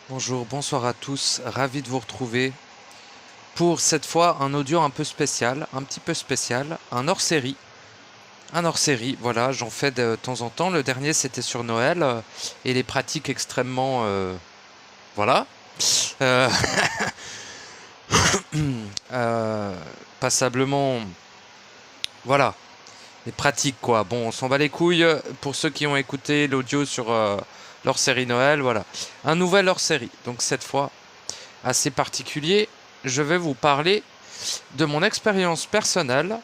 Bonjour, bonsoir à tous, ravi de vous retrouver pour cette fois un audio un peu spécial, un petit peu spécial, un hors-série. Un hors-série, voilà, j'en fais de temps en temps. Le dernier c'était sur Noël et les pratiques extrêmement, voilà, euh, euh, passablement, voilà, les pratiques quoi. Bon, on s'en bat les couilles pour ceux qui ont écouté l'audio sur l'hors-série Noël, voilà. Un nouvel hors-série, donc cette fois assez particulier, je vais vous parler de mon expérience personnelle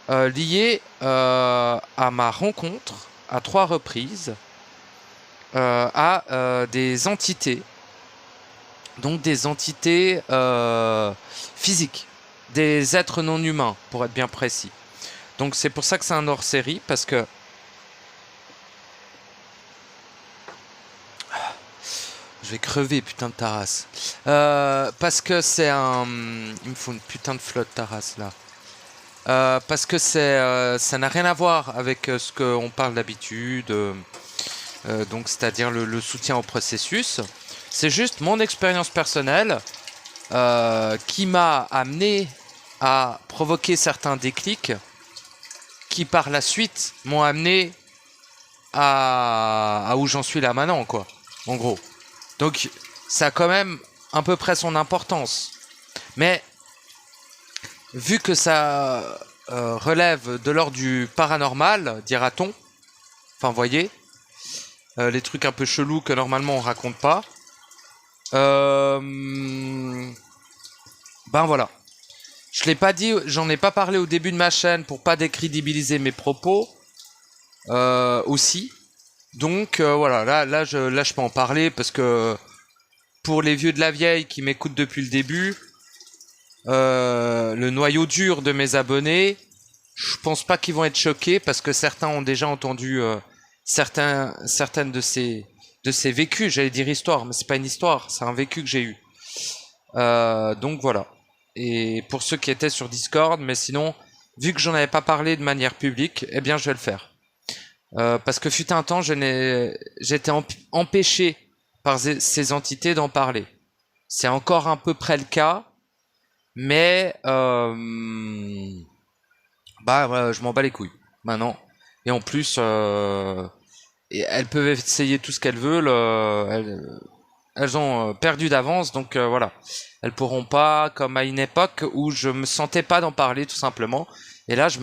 liée à ma rencontre à 3 reprises à des entités, donc des entités physiques, des êtres non humains pour être bien précis. Donc c'est pour ça que c'est un hors-série, parce que je vais crever, putain de Taras. Parce que c'est un... Il me faut une putain de flotte Taras là. Parce que ça n'a rien à voir avec ce qu'on parle d'habitude, donc c'est-à-dire le soutien au processus. C'est juste mon expérience personnelle qui m'a amené à provoquer certains déclics qui par la suite m'ont amené à où j'en suis là maintenant, quoi, en gros. Donc ça a quand même à peu près son importance. Mais vu que ça relève de l'ordre du paranormal, dira-t-on, enfin voyez, les trucs un peu chelous que normalement on raconte pas, ben voilà. Je l'ai pas dit, j'en ai pas parlé au début de ma chaîne pour pas décrédibiliser mes propos aussi. Donc voilà, là je peux en parler parce que pour les vieux de la vieille qui m'écoutent depuis le début, le noyau dur de mes abonnés, je pense pas qu'ils vont être choqués parce que certains ont déjà entendu certaines de ces vécus. J'allais dire histoire, mais c'est pas une histoire, c'est un vécu que j'ai eu. Donc voilà. Et pour ceux qui étaient sur Discord, mais sinon, vu que j'en avais pas parlé de manière publique, eh bien je vais le faire. Parce que fut un temps, j'étais empêché par ces entités d'en parler. C'est encore à peu près le cas, mais bah je m'en bats les couilles maintenant. Et en plus, elles peuvent essayer tout ce qu'elles veulent. Elles ont perdu d'avance, donc voilà. Elles pourront pas, comme à une époque où je me sentais pas d'en parler tout simplement. Et là, je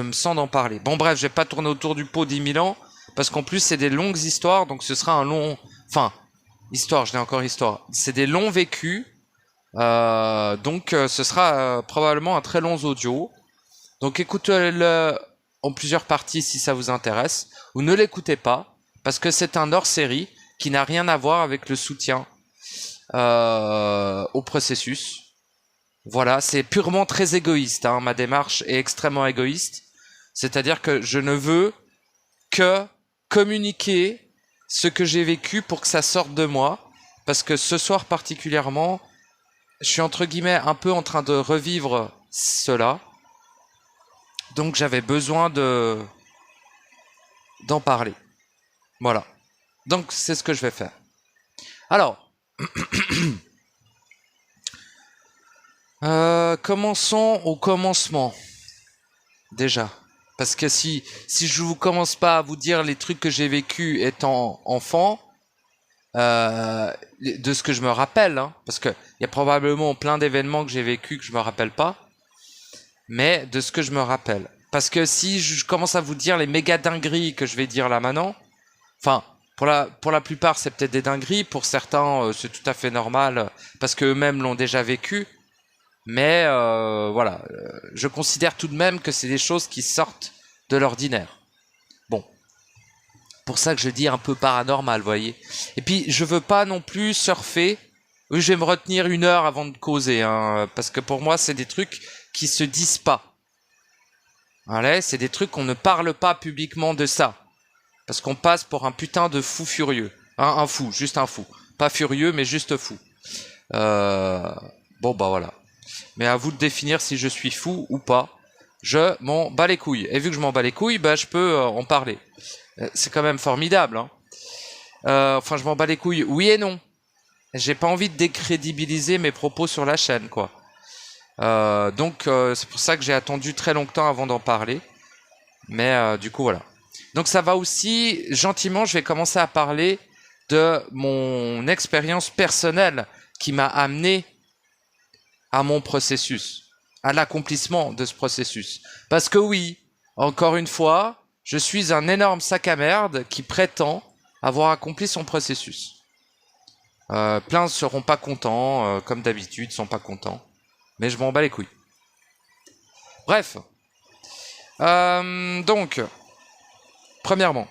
me sens d'en parler. Bon bref, je vais pas tourner autour du pot 10 000 ans, parce qu'en plus c'est des longues histoires, donc ce sera un long... Enfin, histoire, je dis encore histoire. C'est des longs vécus, donc ce sera probablement un très long audio. Donc écoutez-le en plusieurs parties si ça vous intéresse, ou ne l'écoutez pas, parce que c'est un hors-série qui n'a rien à voir avec le soutien au processus. Voilà, c'est purement très égoïste, hein, ma démarche est extrêmement égoïste, c'est-à-dire que je ne veux que communiquer ce que j'ai vécu pour que ça sorte de moi, parce que ce soir particulièrement, je suis entre guillemets un peu en train de revivre cela, donc j'avais besoin d'en parler. Voilà. Donc c'est ce que je vais faire. Alors, commençons au commencement. Déjà. Parce que si je vous commence pas à vous dire les trucs que j'ai vécu étant enfant, de ce que je me rappelle, hein, parce que il y a probablement plein d'événements que j'ai vécu que je me rappelle pas, mais de ce que je me rappelle. Parce que si je commence à vous dire les méga dingueries que je vais dire là maintenant, enfin, pour la plupart c'est peut-être des dingueries, pour certains c'est tout à fait normal, parce qu'eux-mêmes l'ont déjà vécu, mais voilà, je considère tout de même que c'est des choses qui sortent de l'ordinaire. Bon, pour ça que je dis un peu paranormal, vous voyez. Et puis, je veux pas non plus surfer. Oui, je vais me retenir 1 heure avant de causer, hein, parce que pour moi, c'est des trucs qui se disent pas. Voilà, c'est des trucs qu'on ne parle pas publiquement de ça. Parce qu'on passe pour un putain de fou furieux. Un fou, juste un fou. Pas furieux, mais juste fou. Bon, bah voilà. Mais à vous de définir si je suis fou ou pas. Je m'en bats les couilles. Et vu que je m'en bats les couilles, bah je peux en parler. C'est quand même formidable, hein. Enfin, je m'en bats les couilles. Oui et non. J'ai pas envie de décrédibiliser mes propos sur la chaîne, quoi. Donc, c'est pour ça que j'ai attendu très longtemps avant d'en parler. Mais du coup, voilà. Donc, ça va aussi, gentiment, je vais commencer à parler de mon expérience personnelle qui m'a amené à mon processus, à l'accomplissement de ce processus. Parce que oui, encore une fois, je suis un énorme sac à merde qui prétend avoir accompli son processus. Plein ne seront pas contents, comme d'habitude, sont pas contents. Mais je m'en bats les couilles. Bref. Donc, premièrement,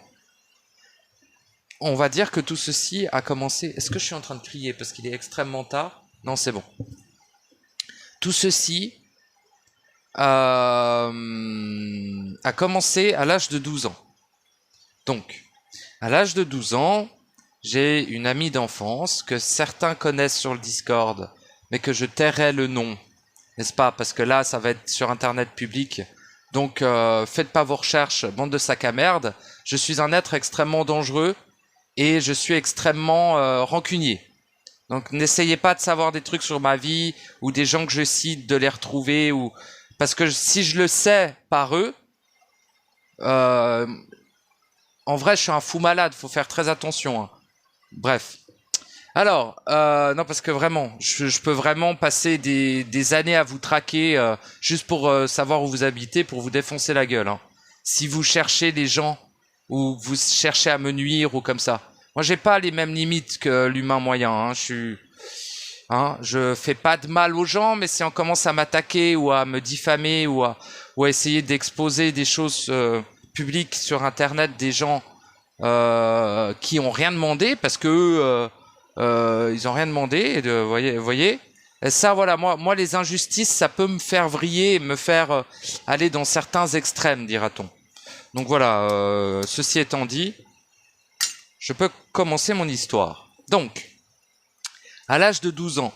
on va dire que tout ceci a commencé... Est-ce que je suis en train de crier parce qu'il est extrêmement tard? Non, c'est bon. Tout ceci a commencé à l'âge de 12 ans. Donc, à l'âge de 12 ans, j'ai une amie d'enfance que certains connaissent sur le Discord, mais que je tairai le nom, n'est-ce pas? Parce que là, ça va être sur Internet public. Donc, faites pas vos recherches, bande de sacs à merde. Je suis un être extrêmement dangereux et je suis extrêmement rancunier. Donc, n'essayez pas de savoir des trucs sur ma vie ou des gens que je cite, de les retrouver ou parce que si je le sais par eux, en vrai, je suis un fou malade. Faut faire très attention. Hein. Bref. Alors, non, parce que vraiment, je peux vraiment passer des années à vous traquer juste pour savoir où vous habitez, pour vous défoncer la gueule. Hein. Si vous cherchez des gens ou vous cherchez à me nuire ou comme ça. Moi, j'ai pas les mêmes limites que l'humain moyen. Hein. Je fais pas de mal aux gens, mais si on commence à m'attaquer ou à me diffamer ou à essayer d'exposer des choses publiques sur Internet, des gens qui ont rien demandé parce que ils ont rien demandé. Voyez. Et ça, voilà, moi, les injustices, ça peut me faire vriller, me faire aller dans certains extrêmes, dira-t-on. Donc voilà. Ceci étant dit, je peux commencer mon histoire. Donc, à l'âge de 12 ans,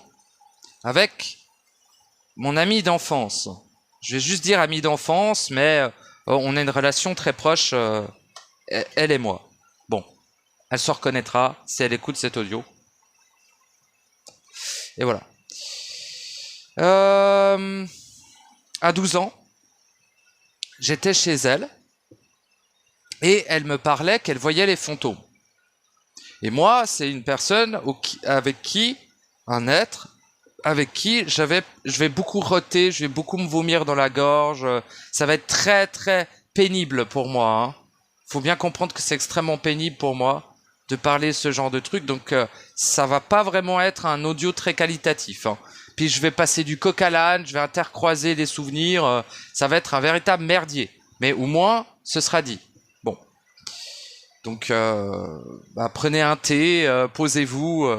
avec mon ami d'enfance. Je vais juste dire ami d'enfance, mais on a une relation très proche, elle et moi. Bon, elle se reconnaîtra si elle écoute cet audio. Et voilà. À 12 ans, j'étais chez elle et elle me parlait qu'elle voyait les fantômes. Et moi, c'est une personne avec qui je vais beaucoup roter, je vais beaucoup me vomir dans la gorge. Ça va être très très pénible pour moi. Hein. Faut bien comprendre que c'est extrêmement pénible pour moi de parler ce genre de truc. Donc ça va pas vraiment être un audio très qualitatif. Hein. Puis je vais passer du coq à l'âne, je vais intercroiser des souvenirs. Ça va être un véritable merdier. Mais au moins, ce sera dit. Bon. Donc, prenez un thé, posez-vous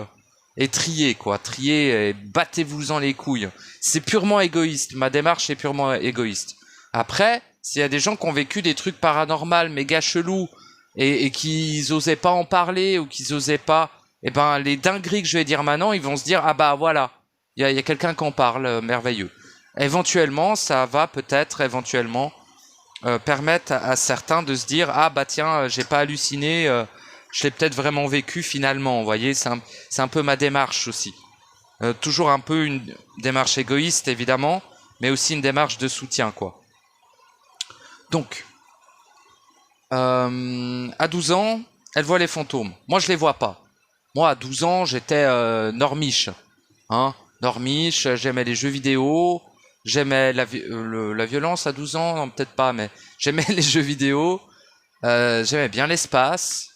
et triez, quoi. Triez et battez-vous-en les couilles. C'est purement égoïste. Ma démarche est purement égoïste. Après, s'il y a des gens qui ont vécu des trucs paranormaux, méga chelous, et qui osaient pas en parler, ou qui osaient pas, eh ben, les dingueries que je vais dire maintenant, ils vont se dire, ah bah voilà, il y a quelqu'un qui en parle, merveilleux. Éventuellement, ça va peut-être, permettre à certains de se dire, ah bah tiens, j'ai pas halluciné, je l'ai peut-être vraiment vécu finalement. Vous voyez, c'est un peu ma démarche aussi. Toujours un peu une démarche égoïste évidemment, mais aussi une démarche de soutien, quoi. Donc, à 12 ans, elle voit les fantômes. Moi, je les vois pas. Moi, à 12 ans, j'étais normiche. Hein, normiche, j'aimais les jeux vidéo, j'aimais la violence à 12 ans, non, peut-être pas, mais j'aimais les jeux vidéo, j'aimais bien l'espace,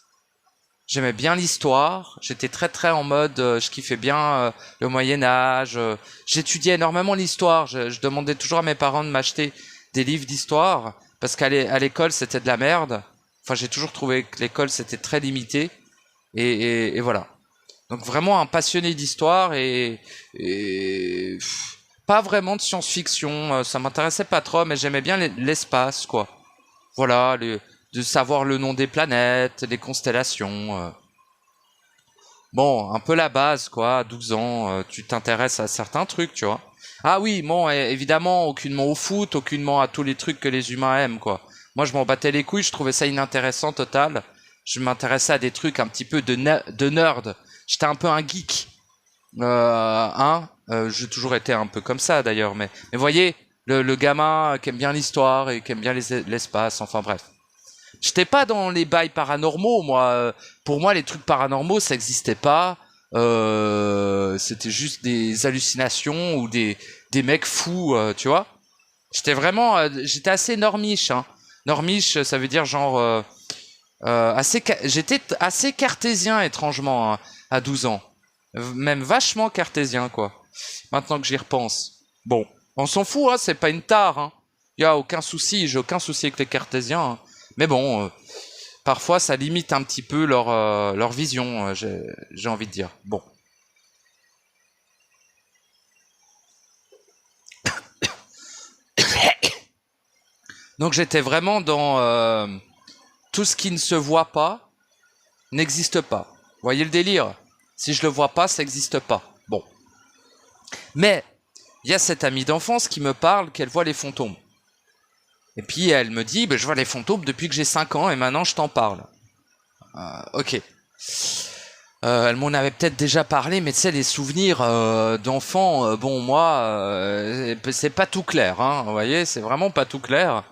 j'aimais bien l'histoire, j'étais très très en mode, je kiffais bien le Moyen-Âge, j'étudiais énormément l'histoire, je demandais toujours à mes parents de m'acheter des livres d'histoire, parce qu'à l'école c'était de la merde, enfin j'ai toujours trouvé que l'école c'était très limité, et voilà. Donc vraiment un passionné d'histoire et pas vraiment de science-fiction, ça m'intéressait pas trop, mais j'aimais bien l'espace, quoi. Voilà, de savoir le nom des planètes, les constellations. Bon, un peu la base, quoi. À 12 ans, tu t'intéresses à certains trucs, tu vois. Ah oui, bon, évidemment, aucunement au foot, aucunement à tous les trucs que les humains aiment, quoi. Moi, je m'en battais les couilles, je trouvais ça inintéressant, total. je m'intéressais à des trucs un petit peu de nerd. J'étais un peu un geek. J'ai toujours été un peu comme ça d'ailleurs, mais voyez, le gamin qui aime bien l'histoire et qui aime bien l'espace, enfin bref. J'étais pas dans les bails paranormaux, moi. Pour moi, les trucs paranormaux, ça existait pas. C'était juste des hallucinations ou des mecs fous, tu vois. J'étais assez normiche, hein. Normiche, ça veut dire genre j'étais assez cartésien étrangement, hein, à 12 ans. Même vachement cartésien, quoi. Maintenant que j'y repense. Bon, on s'en fout, hein, c'est pas une tare, hein. Y a aucun souci, j'ai aucun souci avec les cartésiens, hein. Mais bon, parfois ça limite un petit peu leur vision, j'ai envie de dire. Bon. Donc j'étais vraiment dans tout ce qui ne se voit pas n'existe pas. Vous voyez le délire? Si je le vois pas, ça n'existe pas. Bon. Mais il y a cette amie d'enfance qui me parle qu'elle voit les fantômes. Et puis elle me dit, je vois les fantômes depuis que j'ai 5 ans et maintenant je t'en parle. Ok. Elle m'en avait peut-être déjà parlé, mais tu sais, les souvenirs d'enfants, bon, moi, c'est pas tout clair, hein, vous voyez, c'est vraiment pas tout clair.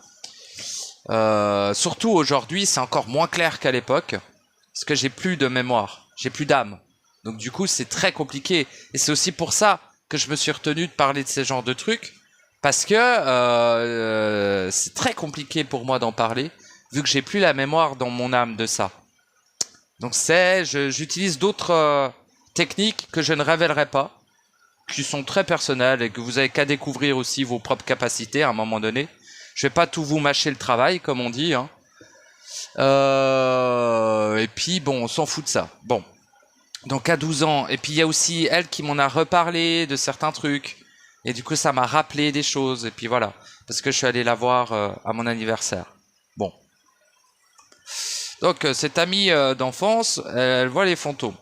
Surtout aujourd'hui, c'est encore moins clair qu'à l'époque, parce que j'ai plus de mémoire, j'ai plus d'âme. Donc du coup, c'est très compliqué. Et c'est aussi pour ça que je me suis retenu de parler de ces genres de trucs, parce que c'est très compliqué pour moi d'en parler, vu que j'ai plus la mémoire dans mon âme de ça. Donc j'utilise d'autres techniques que je ne révélerai pas, qui sont très personnelles et que vous avez qu'à découvrir aussi vos propres capacités à un moment donné. Je vais pas tout vous mâcher le travail, comme on dit, hein. Et puis bon, on s'en fout de ça. Bon, donc à 12 ans, et puis il y a aussi elle qui m'en a reparlé de certains trucs, et du coup ça m'a rappelé des choses, et puis voilà, parce que je suis allé la voir à mon anniversaire. Bon. Donc cette amie d'enfance, elle voit les fantômes.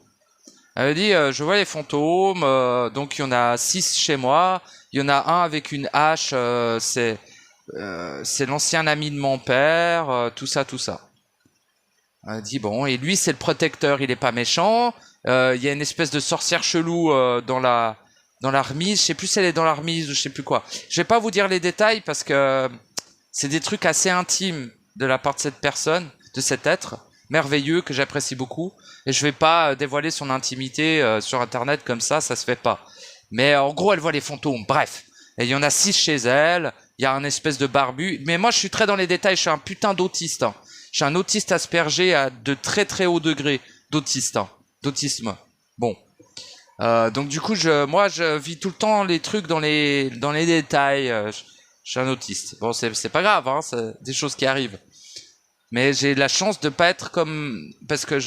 Elle dit, je vois les fantômes, donc il y en a 6 chez moi, il y en a un avec une hache, c'est l'ancien ami de mon père, tout ça, tout ça. Elle dit, bon, et lui c'est le protecteur, il est pas méchant, il y a une espèce de sorcière chelou dans la remise, je sais plus si elle est dans la remise ou je sais plus quoi. Je vais pas vous dire les détails parce que c'est des trucs assez intimes de la part de cette personne, de cet être merveilleux que j'apprécie beaucoup, et je vais pas dévoiler son intimité sur internet comme ça se fait pas. Mais en gros, elle voit les fantômes, bref. Et il y en a 6 chez elle, il y a un espèce de barbu, mais moi je suis très dans les détails, je suis un putain d'autiste, hein. Je suis un autiste aspergé à de très très haut degré d'autiste, hein, d'autisme. Bon. Donc du coup, moi je vis tout le temps les trucs dans les détails, je suis un autiste. Bon, c'est pas grave, hein, c'est des choses qui arrivent. Mais j'ai la chance de pas être comme, parce que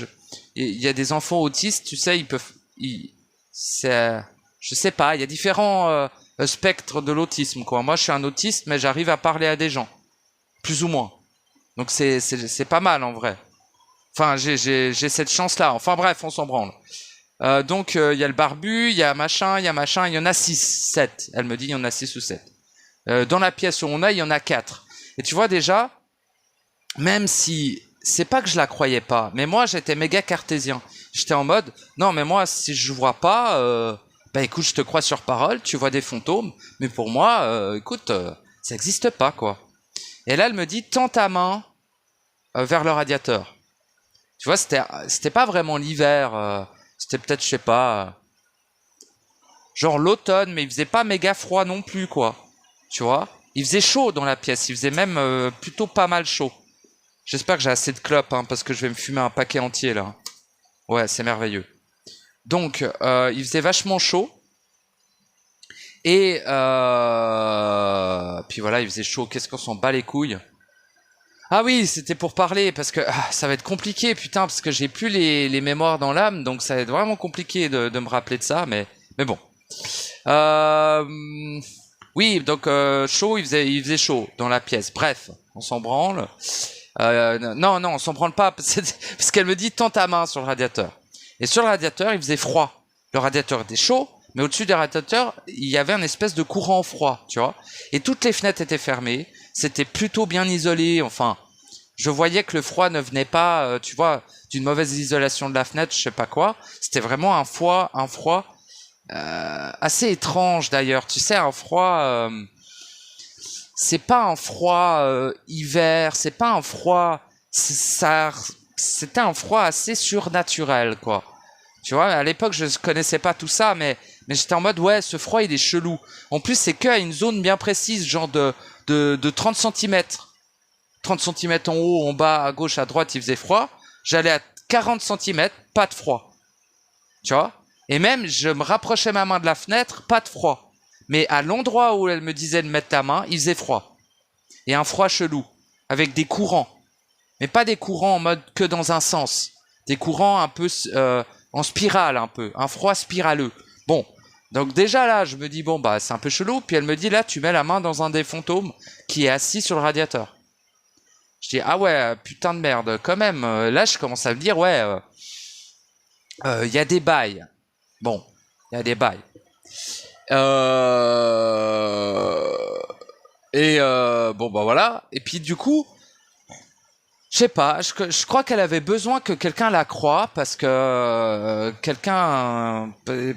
il y a des enfants autistes, tu sais, je sais pas, il y a différents spectres de l'autisme, quoi. Moi, je suis un autiste, mais j'arrive à parler à des gens, plus ou moins. Donc c'est pas mal en vrai. Enfin, j'ai cette chance-là. Enfin bref, on s'en branle. Donc il y a le barbu, il y a machin, il y en a 6, 7. Elle me dit il y en a 6 ou 7. Dans la pièce où on a, il y en a 4. Et tu vois déjà, même si c'est pas que je la croyais pas, mais moi j'étais méga cartésien. J'étais en mode non mais moi si je vois pas, écoute je te crois sur parole, tu vois des fantômes, mais pour moi écoute ça existe pas quoi. Et là elle me dit tends ta main vers le radiateur. Tu vois c'était pas vraiment l'hiver, c'était peut-être je sais pas genre l'automne, mais il faisait pas méga froid non plus quoi. Tu vois, il faisait chaud dans la pièce, il faisait même plutôt pas mal chaud. J'espère que j'ai assez de clopes, hein, parce que je vais me fumer un paquet entier, là. Ouais, c'est merveilleux. Donc, il faisait vachement chaud. Et puis voilà, il faisait chaud. Qu'est-ce qu'on s'en bat les couilles? Ah oui, c'était pour parler, parce que ça va être compliqué, putain, parce que j'ai plus les mémoires dans l'âme, donc ça va être vraiment compliqué de me rappeler de ça, mais bon. Oui, donc chaud, il faisait chaud dans la pièce. Bref, on s'en branle. Non, on s'en branle pas, parce qu'elle me dit tends ta main sur le radiateur. Et sur le radiateur, il faisait froid. Le radiateur était chaud, mais au-dessus du radiateur, il y avait une espèce de courant froid, tu vois. Et toutes les fenêtres étaient fermées, c'était plutôt bien isolé, enfin, je voyais que le froid ne venait pas, tu vois, d'une mauvaise isolation de la fenêtre, je sais pas quoi. C'était vraiment un froid assez étrange d'ailleurs. Tu sais, un froid, c'est pas un froid hiver, c'est pas un froid, c'était un froid assez surnaturel, quoi. Tu vois, à l'époque, je connaissais pas tout ça, mais j'étais en mode, ouais, ce froid, il est chelou. En plus, c'est qu'à une zone bien précise, genre de 30 centimètres. 30 centimètres en haut, en bas, à gauche, à droite, il faisait froid. J'allais à 40 centimètres, pas de froid. Tu vois? Et même, je me rapprochais ma main de la fenêtre, pas de froid. Mais à l'endroit où elle me disait de mettre la main, il faisait froid. Et un froid chelou. Avec des courants. Mais pas des courants en mode que dans un sens. Des courants un peu en spirale, un peu. Un froid spiraleux. Bon. Donc déjà là, je me dis, bon, bah c'est un peu chelou. Puis elle me dit, là, tu mets la main dans un des fantômes qui est assis sur le radiateur. Je dis, ah ouais, putain de merde, quand même. Là, je commence à me dire, ouais, y a des bails. Bon, il y a des bails. Bon, bah voilà. Et puis du coup, je sais pas, je crois qu'elle avait besoin que quelqu'un la croie parce que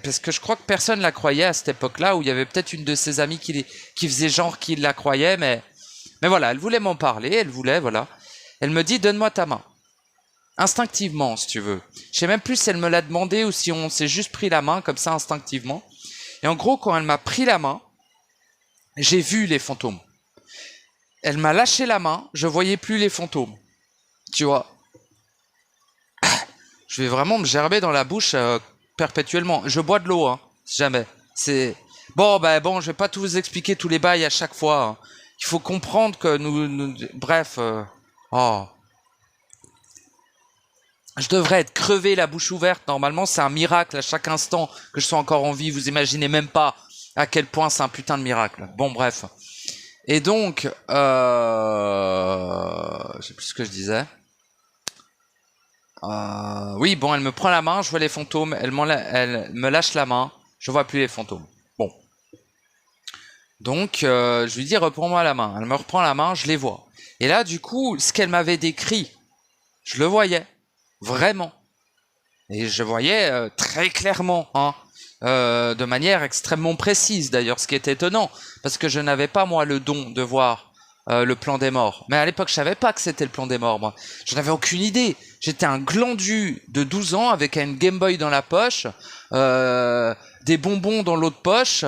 parce que je crois que personne la croyait à cette époque-là, où il y avait peut-être une de ses amies qui faisait genre qu'il la croyait, mais voilà, elle voulait m'en parler, elle voulait, voilà. Elle me dit, donne-moi ta main. Instinctivement, si tu veux. Je sais même plus si elle me l'a demandé ou si on s'est juste pris la main comme ça instinctivement. Et en gros, quand elle m'a pris la main, j'ai vu les fantômes. Elle m'a lâché la main, je voyais plus les fantômes. Tu vois. Je vais vraiment me gerber dans la bouche perpétuellement. Je bois de l'eau, hein, si jamais. C'est bon, bon, je vais pas tout vous expliquer tous les bails à chaque fois. Hein. Il faut comprendre que bref. Oh. Je devrais être crevé la bouche ouverte. Normalement, c'est un miracle à chaque instant que je sois encore en vie. Vous imaginez même pas à quel point c'est un putain de miracle. Bon, bref. Et donc, je sais plus ce que je disais. Oui, bon, elle me prend la main, je vois les fantômes. Elle me lâche la main, je vois plus les fantômes. Bon. Donc, je lui dis, reprends-moi la main. Elle me reprend la main, je les vois. Et là, du coup, ce qu'elle m'avait décrit, je le voyais. Vraiment. Et je voyais très clairement, hein, de manière extrêmement précise d'ailleurs, ce qui est étonnant, parce que je n'avais pas moi le don de voir le plan des morts. Mais à l'époque, je savais pas que c'était le plan des morts, moi. Je n'avais aucune idée. J'étais un glandu de 12 ans avec une Game Boy dans la poche, des bonbons dans l'autre poche.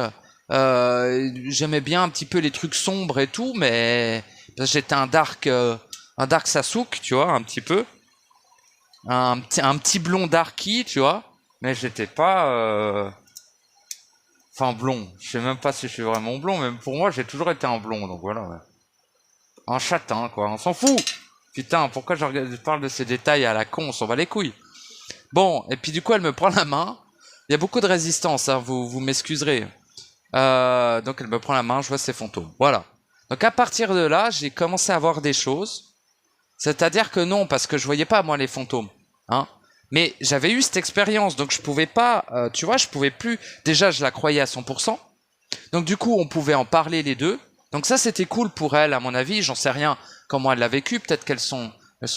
J'aimais bien un petit peu les trucs sombres et tout, mais j'étais un dark Sasuke, tu vois, un petit peu. Un petit blond darky, tu vois, mais j'étais pas enfin blond, je sais même pas si je suis vraiment blond, mais pour moi j'ai toujours été un blond, donc voilà, ouais. Un châtain, quoi, on s'en fout. Putain, pourquoi je parle de ces détails à la con, on s'en bat les couilles. Bon, et puis du coup elle me prend la main, il y a beaucoup de résistance, hein, vous m'excuserez. Donc elle me prend la main, je vois ses fantômes, voilà. Donc à partir de là, j'ai commencé à voir des choses, c'est-à-dire que non, parce que je voyais pas moi les fantômes. Hein, mais j'avais eu cette expérience, donc je pouvais pas, tu vois, je pouvais plus. Déjà, je la croyais à 100%. Donc du coup, on pouvait en parler les deux. Donc ça, c'était cool pour elle, à mon avis. J'en sais rien comment elle l'a vécu. Peut-être qu'elle s'en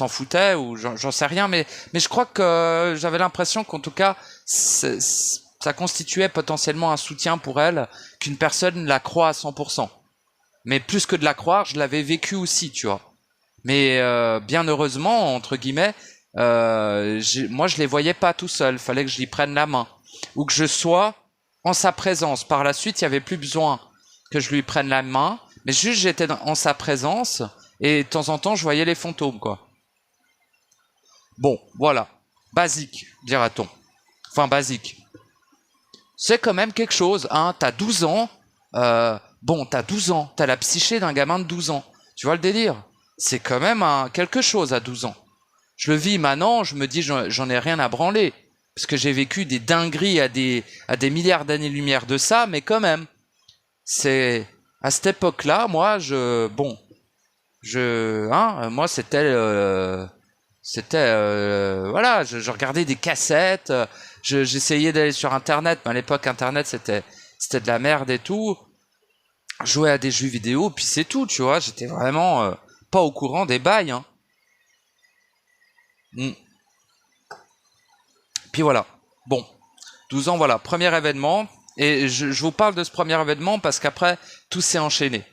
foutait ou j'en sais rien. Mais je crois que j'avais l'impression qu'en tout cas, ça constituait potentiellement un soutien pour elle, qu'une personne la croit à 100%. Mais plus que de la croire, je l'avais vécu aussi, tu vois. Mais bien heureusement, entre guillemets. Moi je les voyais pas tout seul, fallait que je lui prenne la main ou que je sois en sa présence. Par la suite, il y avait plus besoin que je lui prenne la main, mais juste j'étais en sa présence et de temps en temps je voyais les fantômes, quoi. Bon, voilà, basique, dira-t-on. Enfin basique. C'est quand même quelque chose, hein. T'as 12 ans, t'as 12 ans, t'as la psyché d'un gamin de 12 ans. Tu vois le délire? C'est quand même quelque chose à 12 ans. Je le vis maintenant, je me dis j'en ai rien à branler. Parce que j'ai vécu des dingueries à des milliards d'années-lumière de ça, mais quand même. C'est à cette époque-là, moi, moi voilà, je regardais des cassettes, j'essayais d'aller sur Internet, mais à l'époque Internet c'était de la merde et tout. Je jouais à des jeux vidéo, puis c'est tout, tu vois. J'étais vraiment pas au courant des bails, hein. Mm. Puis voilà. Bon, 12 ans, voilà, premier événement. Et je vous parle de ce premier événement parce qu'après, tout s'est enchaîné.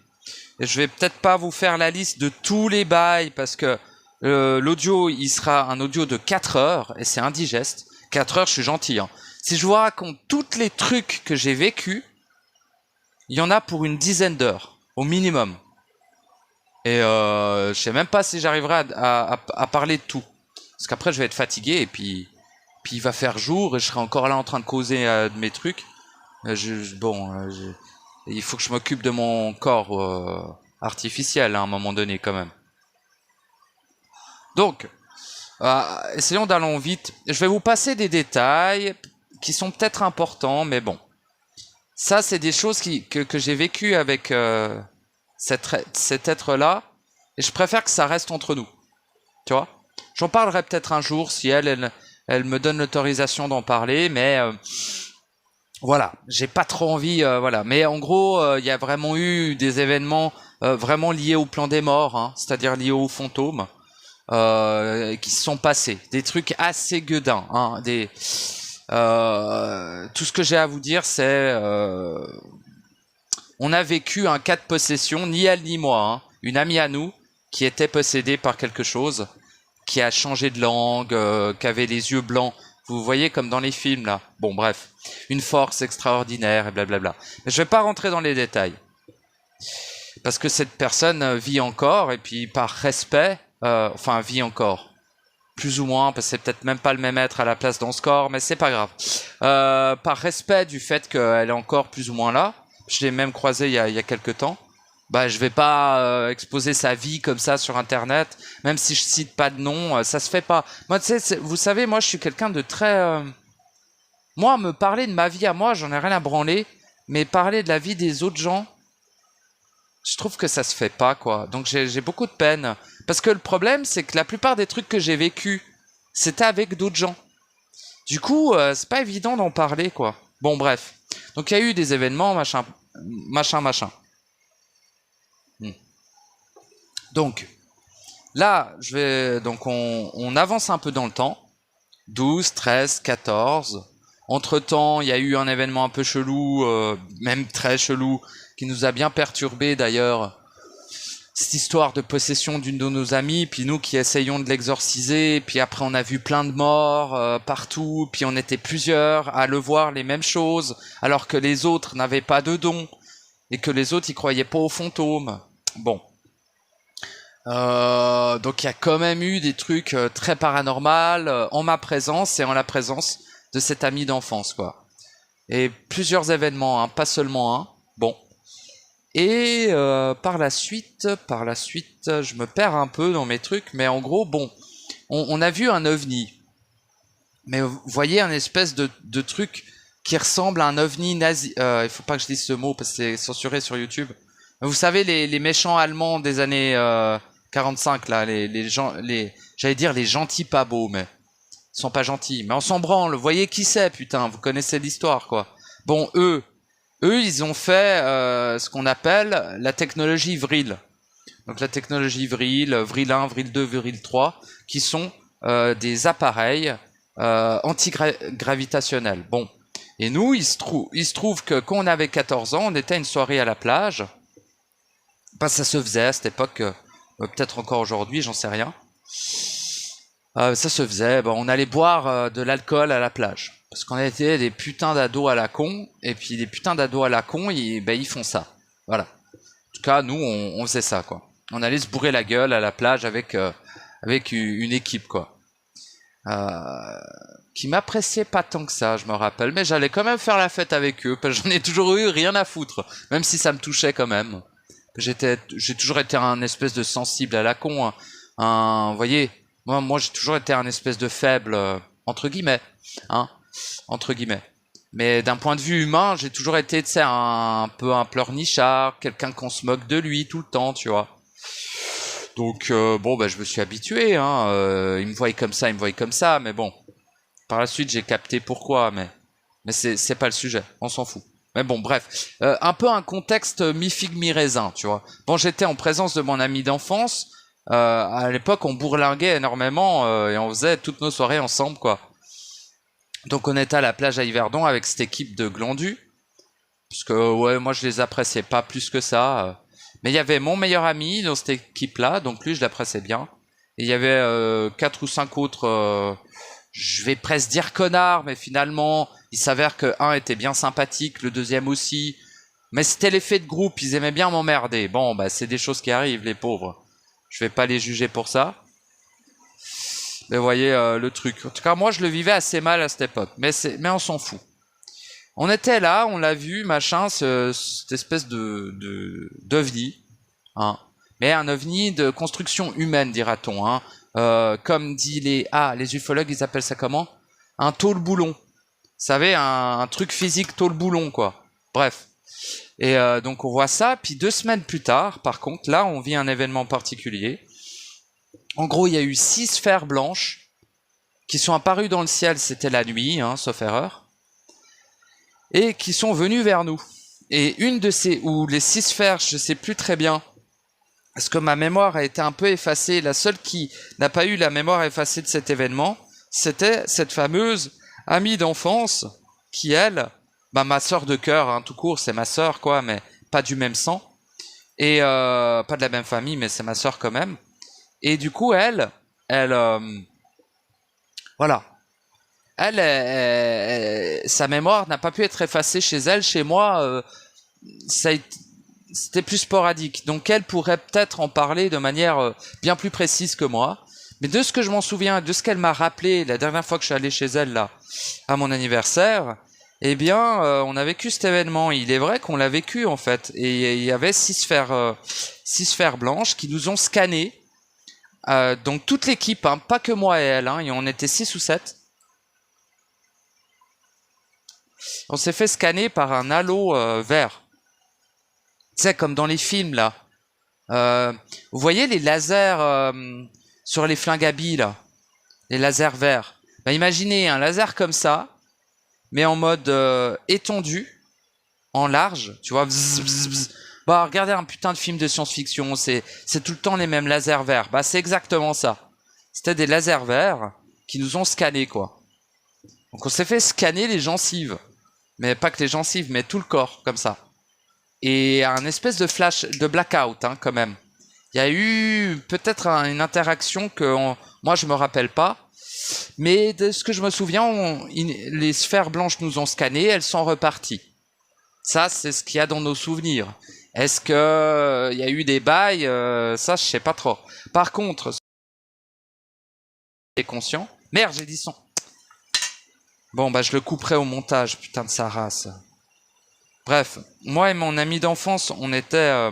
Et je vais peut-être pas vous faire la liste de tous les bails parce que l'audio, il sera un audio de 4 heures et c'est indigeste. 4 heures, je suis gentil. Hein. Si je vous raconte tous les trucs que j'ai vécu, il y en a pour une dizaine d'heures, au minimum. Et je sais même pas si j'arriverai à parler de tout. Parce qu'après, je vais être fatigué et puis il va faire jour et je serai encore là en train de causer de mes trucs. Il faut que je m'occupe de mon corps artificiel à un moment donné quand même. Donc, essayons d'aller vite. Je vais vous passer des détails qui sont peut-être importants, mais bon. Ça, c'est des choses que j'ai vécues avec cet être-là, et je préfère que ça reste entre nous. Tu vois ? J'en parlerai peut-être un jour si elle me donne l'autorisation d'en parler, mais voilà, j'ai pas trop envie, voilà. Mais en gros, il y a vraiment eu des événements vraiment liés au plan des morts, hein, c'est-à-dire liés aux fantômes, qui se sont passés. Des trucs assez gueudins, hein, tout ce que j'ai à vous dire, c'est on a vécu un cas de possession, ni elle ni moi, hein, une amie à nous qui était possédée par quelque chose, qui a changé de langue, qui avait les yeux blancs. Vous voyez comme dans les films là. Bon bref, une force extraordinaire et blablabla. Mais je vais pas rentrer dans les détails. Parce que cette personne vit encore et puis par respect, vit encore. Plus ou moins, parce que c'est peut-être même pas le même être à la place dans ce corps, mais c'est pas grave. Par respect du fait qu'elle est encore plus ou moins là, je l'ai même croisée il y a quelques temps, bah je vais pas exposer sa vie comme ça sur internet, même si je cite pas de nom, ça se fait pas. Moi, tu sais, vous savez, moi je suis quelqu'un de très... Moi, me parler de ma vie à moi, j'en ai rien à branler, mais parler de la vie des autres gens, je trouve que ça se fait pas, quoi. Donc j'ai beaucoup de peine. Parce que le problème, c'est que la plupart des trucs que j'ai vécu, c'était avec d'autres gens. Du coup, c'est pas évident d'en parler, quoi. Bon, bref. Donc il y a eu des événements, machin. Donc, là, on avance un peu dans le temps. 12, 13, 14. Entre-temps, il y a eu un événement un peu chelou, même très chelou, qui nous a bien perturbé d'ailleurs. Cette histoire de possession d'une de nos amies, puis nous qui essayons de l'exorciser, puis après on a vu plein de morts partout, puis on était plusieurs à le voir les mêmes choses, alors que les autres n'avaient pas de dons, et que les autres ils croyaient pas aux fantômes. Bon. Donc il y a quand même eu des trucs très paranormaux en ma présence et en la présence de cet ami d'enfance, quoi. Et plusieurs événements, hein, pas seulement un. Bon. Et par la suite, je me perds un peu dans mes trucs, mais en gros, bon, on a vu un ovni. Mais vous voyez un espèce de truc qui ressemble à un ovni nazi. Il faut pas que je dise ce mot parce que c'est censuré sur YouTube. Vous savez, les méchants allemands des années 45, là, j'allais dire les gentils pas beaux, mais ils sont pas gentils. Mais on s'en branle, vous voyez qui c'est, putain, vous connaissez l'histoire, quoi. Bon, eux, ils ont fait ce qu'on appelle la technologie Vril. Donc la technologie Vril, Vril 1, Vril 2, Vril 3, qui sont des appareils antigravitationnels. Bon. Et nous, il se trouve que quand on avait 14 ans, on était à une soirée à la plage. Bah, ça se faisait à cette époque, peut-être encore aujourd'hui, j'en sais rien. Ça se faisait, on allait boire de l'alcool à la plage. Parce qu'on était des putains d'ados à la con, et puis des putains d'ados à la con, ils font ça. Voilà. En tout cas, nous, on faisait ça, quoi. On allait se bourrer la gueule à la plage avec une équipe, quoi. Qui m'appréciait pas tant que ça, je me rappelle, mais j'allais quand même faire la fête avec eux, parce que j'en ai toujours eu rien à foutre, même si ça me touchait quand même. J'ai toujours été un espèce de sensible à la con, vous voyez, moi j'ai toujours été un espèce de faible, entre guillemets, hein, entre guillemets. Mais d'un point de vue humain, j'ai toujours été, tu sais, un peu un pleurnichard, quelqu'un qu'on se moque de lui tout le temps, tu vois. Donc je me suis habitué, hein. Il me voyait comme ça, mais bon. Par la suite, j'ai capté pourquoi, mais c'est pas le sujet, on s'en fout. Mais bon, bref, un peu un contexte mi-figue mi-raisin, tu vois. Bon, j'étais en présence de mon ami d'enfance, À l'époque, on bourlinguait énormément et on faisait toutes nos soirées ensemble, quoi. Donc on était à la plage à Yverdon avec cette équipe de glandus, puisque ouais, moi je les appréciais pas plus que ça. Mais il y avait mon meilleur ami dans cette équipe-là, donc lui je l'appréciais bien. Et il y avait 4 ou 5 autres, je vais presque dire connards, mais finalement il s'avère que un était bien sympathique, le deuxième aussi. Mais c'était l'effet de groupe, ils aimaient bien m'emmerder. Bon, bah c'est des choses qui arrivent, les pauvres. Je vais pas les juger pour ça. Mais vous voyez le truc. En tout cas, moi je le vivais assez mal à cette époque, mais on s'en fout. On était là, on l'a vu, machin, cette espèce d'ovni, hein. Mais un ovni de construction humaine, dira-t-on, hein. Comme dit les ufologues, ils appellent ça comment? Un tôle-boulon. Vous savez, un truc physique tôle-boulon, quoi. Bref. Et donc on voit ça, puis 2 semaines plus tard, par contre, là, on vit un événement particulier. En gros, il y a eu 6 sphères blanches qui sont apparues dans le ciel, c'était la nuit, hein, sauf erreur, et qui sont venues vers nous. Et une de ces, ou les 6 sphères, je sais plus très bien, parce que ma mémoire a été un peu effacée, la seule qui n'a pas eu la mémoire effacée de cet événement, c'était cette fameuse amie d'enfance qui, elle, bah ma sœur de cœur, hein, tout court, c'est ma sœur, quoi, mais pas du même sang, et pas de la même famille, mais c'est ma sœur quand même. Et du coup, elle, voilà, sa mémoire n'a pas pu être effacée chez elle. Chez moi, c'était plus sporadique. Donc, elle pourrait peut-être en parler de manière bien plus précise que moi. Mais de ce que je m'en souviens, de ce qu'elle m'a rappelé la dernière fois que je suis allé chez elle, là, à mon anniversaire, eh bien, on a vécu cet événement. Il est vrai qu'on l'a vécu, en fait. Et il y avait 6 sphères blanches qui nous ont scannés. Donc toute l'équipe, hein, pas que moi et elle, hein, et on était 6 ou 7. On s'est fait scanner par un halo vert. Tu sais, comme dans les films, là. Vous voyez les lasers sur les flingues à billes, là, les lasers verts. Bah, imaginez un laser comme ça, mais en mode étendu, en large, tu vois. Bzz, bzz, bzz. Bah, regardez un putain de film de science-fiction, c'est tout le temps les mêmes lasers verts. Bah, c'est exactement ça. C'était des lasers verts qui nous ont scannés, quoi. Donc on s'est fait scanner les gencives. Mais pas que les gencives, mais tout le corps, comme ça. Et un espèce de flash, de blackout, hein, quand même. Il y a eu peut-être une interaction que moi je me rappelle pas. Mais de ce que je me souviens, les sphères blanches nous ont scannés, elles sont reparties. Ça, c'est ce qu'il y a dans nos souvenirs. Est-ce que il y a eu des bails? Ça, je sais pas trop. Par contre, est conscient. Merde, j'ai dit son. Bon, bah je le couperai au montage, putain de sa race. Bref, moi et mon ami d'enfance, on était...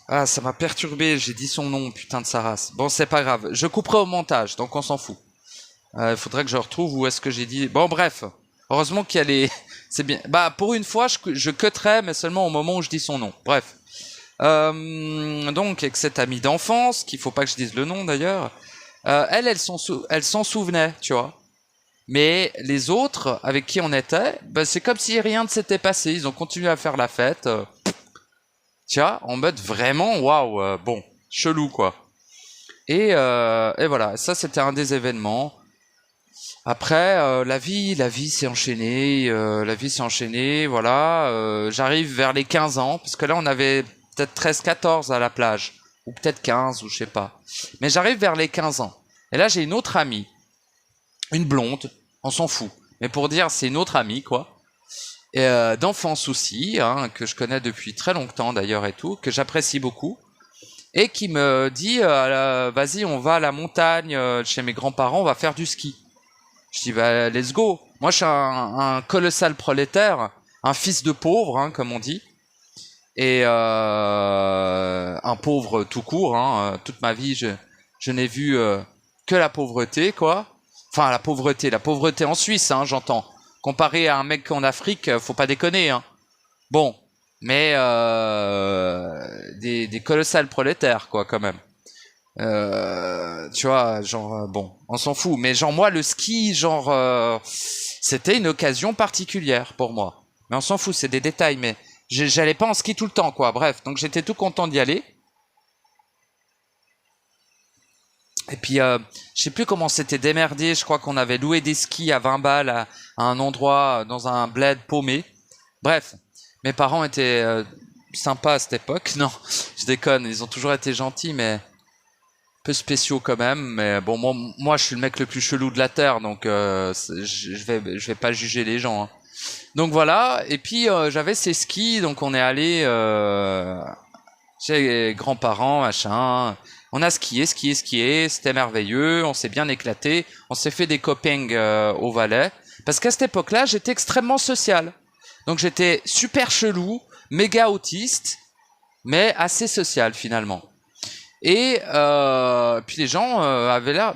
Ah, ça m'a perturbé, j'ai dit son nom, putain de sa race. Bon, c'est pas grave, je couperai au montage, donc on s'en fout. Il faudrait que je retrouve où est-ce que j'ai dit... Bon, bref, heureusement qu'il y a les... C'est bien. Bah, pour une fois, je cutterai, mais seulement au moment où je dis son nom. Bref. Donc, avec cette amie d'enfance, qu'il faut pas que je dise le nom d'ailleurs, elle s'en souvenait, tu vois. Mais les autres avec qui on était, bah, c'est comme si rien ne s'était passé. Ils ont continué à faire la fête. Tu vois, en mode vraiment, waouh, bon, chelou quoi. Et voilà, ça c'était un des événements. Après, la vie s'est enchaînée, voilà. J'arrive vers les 15 ans, parce que là on avait peut-être 13-14 à la plage, ou peut-être 15, ou je sais pas. Mais j'arrive vers les 15 ans. Et là j'ai une autre amie, une blonde, on s'en fout. Mais pour dire, c'est une autre amie, quoi. Et d'enfance aussi, hein, que je connais depuis très longtemps d'ailleurs et tout, que j'apprécie beaucoup. Et qui me dit, vas-y, on va à la montagne chez mes grands-parents, on va faire du ski. Je dis, bah, let's go. Moi, je suis un colossal prolétaire, un fils de pauvre, hein, comme on dit. Et un pauvre tout court, hein. Toute ma vie, je n'ai vu que la pauvreté, quoi. Enfin, la pauvreté en Suisse, hein, j'entends. Comparé à un mec en Afrique, faut pas déconner, hein. Bon, mais des colossales prolétaires, quoi, quand même. Tu vois, genre, bon, on s'en fout. Mais genre, moi, le ski, genre, c'était une occasion particulière pour moi. Mais on s'en fout, c'est des détails. Mais J'allais pas en ski tout le temps, quoi. Bref, donc j'étais tout content d'y aller. Et puis, je sais plus comment c'était démerdé. Je crois qu'on avait loué des skis à 20 balles à un endroit dans un bled paumé. Bref, mes parents étaient sympas à cette époque. Non, je déconne. Ils ont toujours été gentils, mais peu spéciaux quand même. Mais bon, moi, je suis le mec le plus chelou de la terre, donc je vais pas juger les gens, hein. Donc voilà. Et puis j'avais ces skis, donc on est allé chez les grands-parents, machin. On a skié, c'était merveilleux, on s'est bien éclaté, on s'est fait des copains au Valais. Parce qu'à cette époque-là, j'étais extrêmement social. Donc j'étais super chelou, méga autiste, mais assez social finalement. Et puis les gens avaient l'air...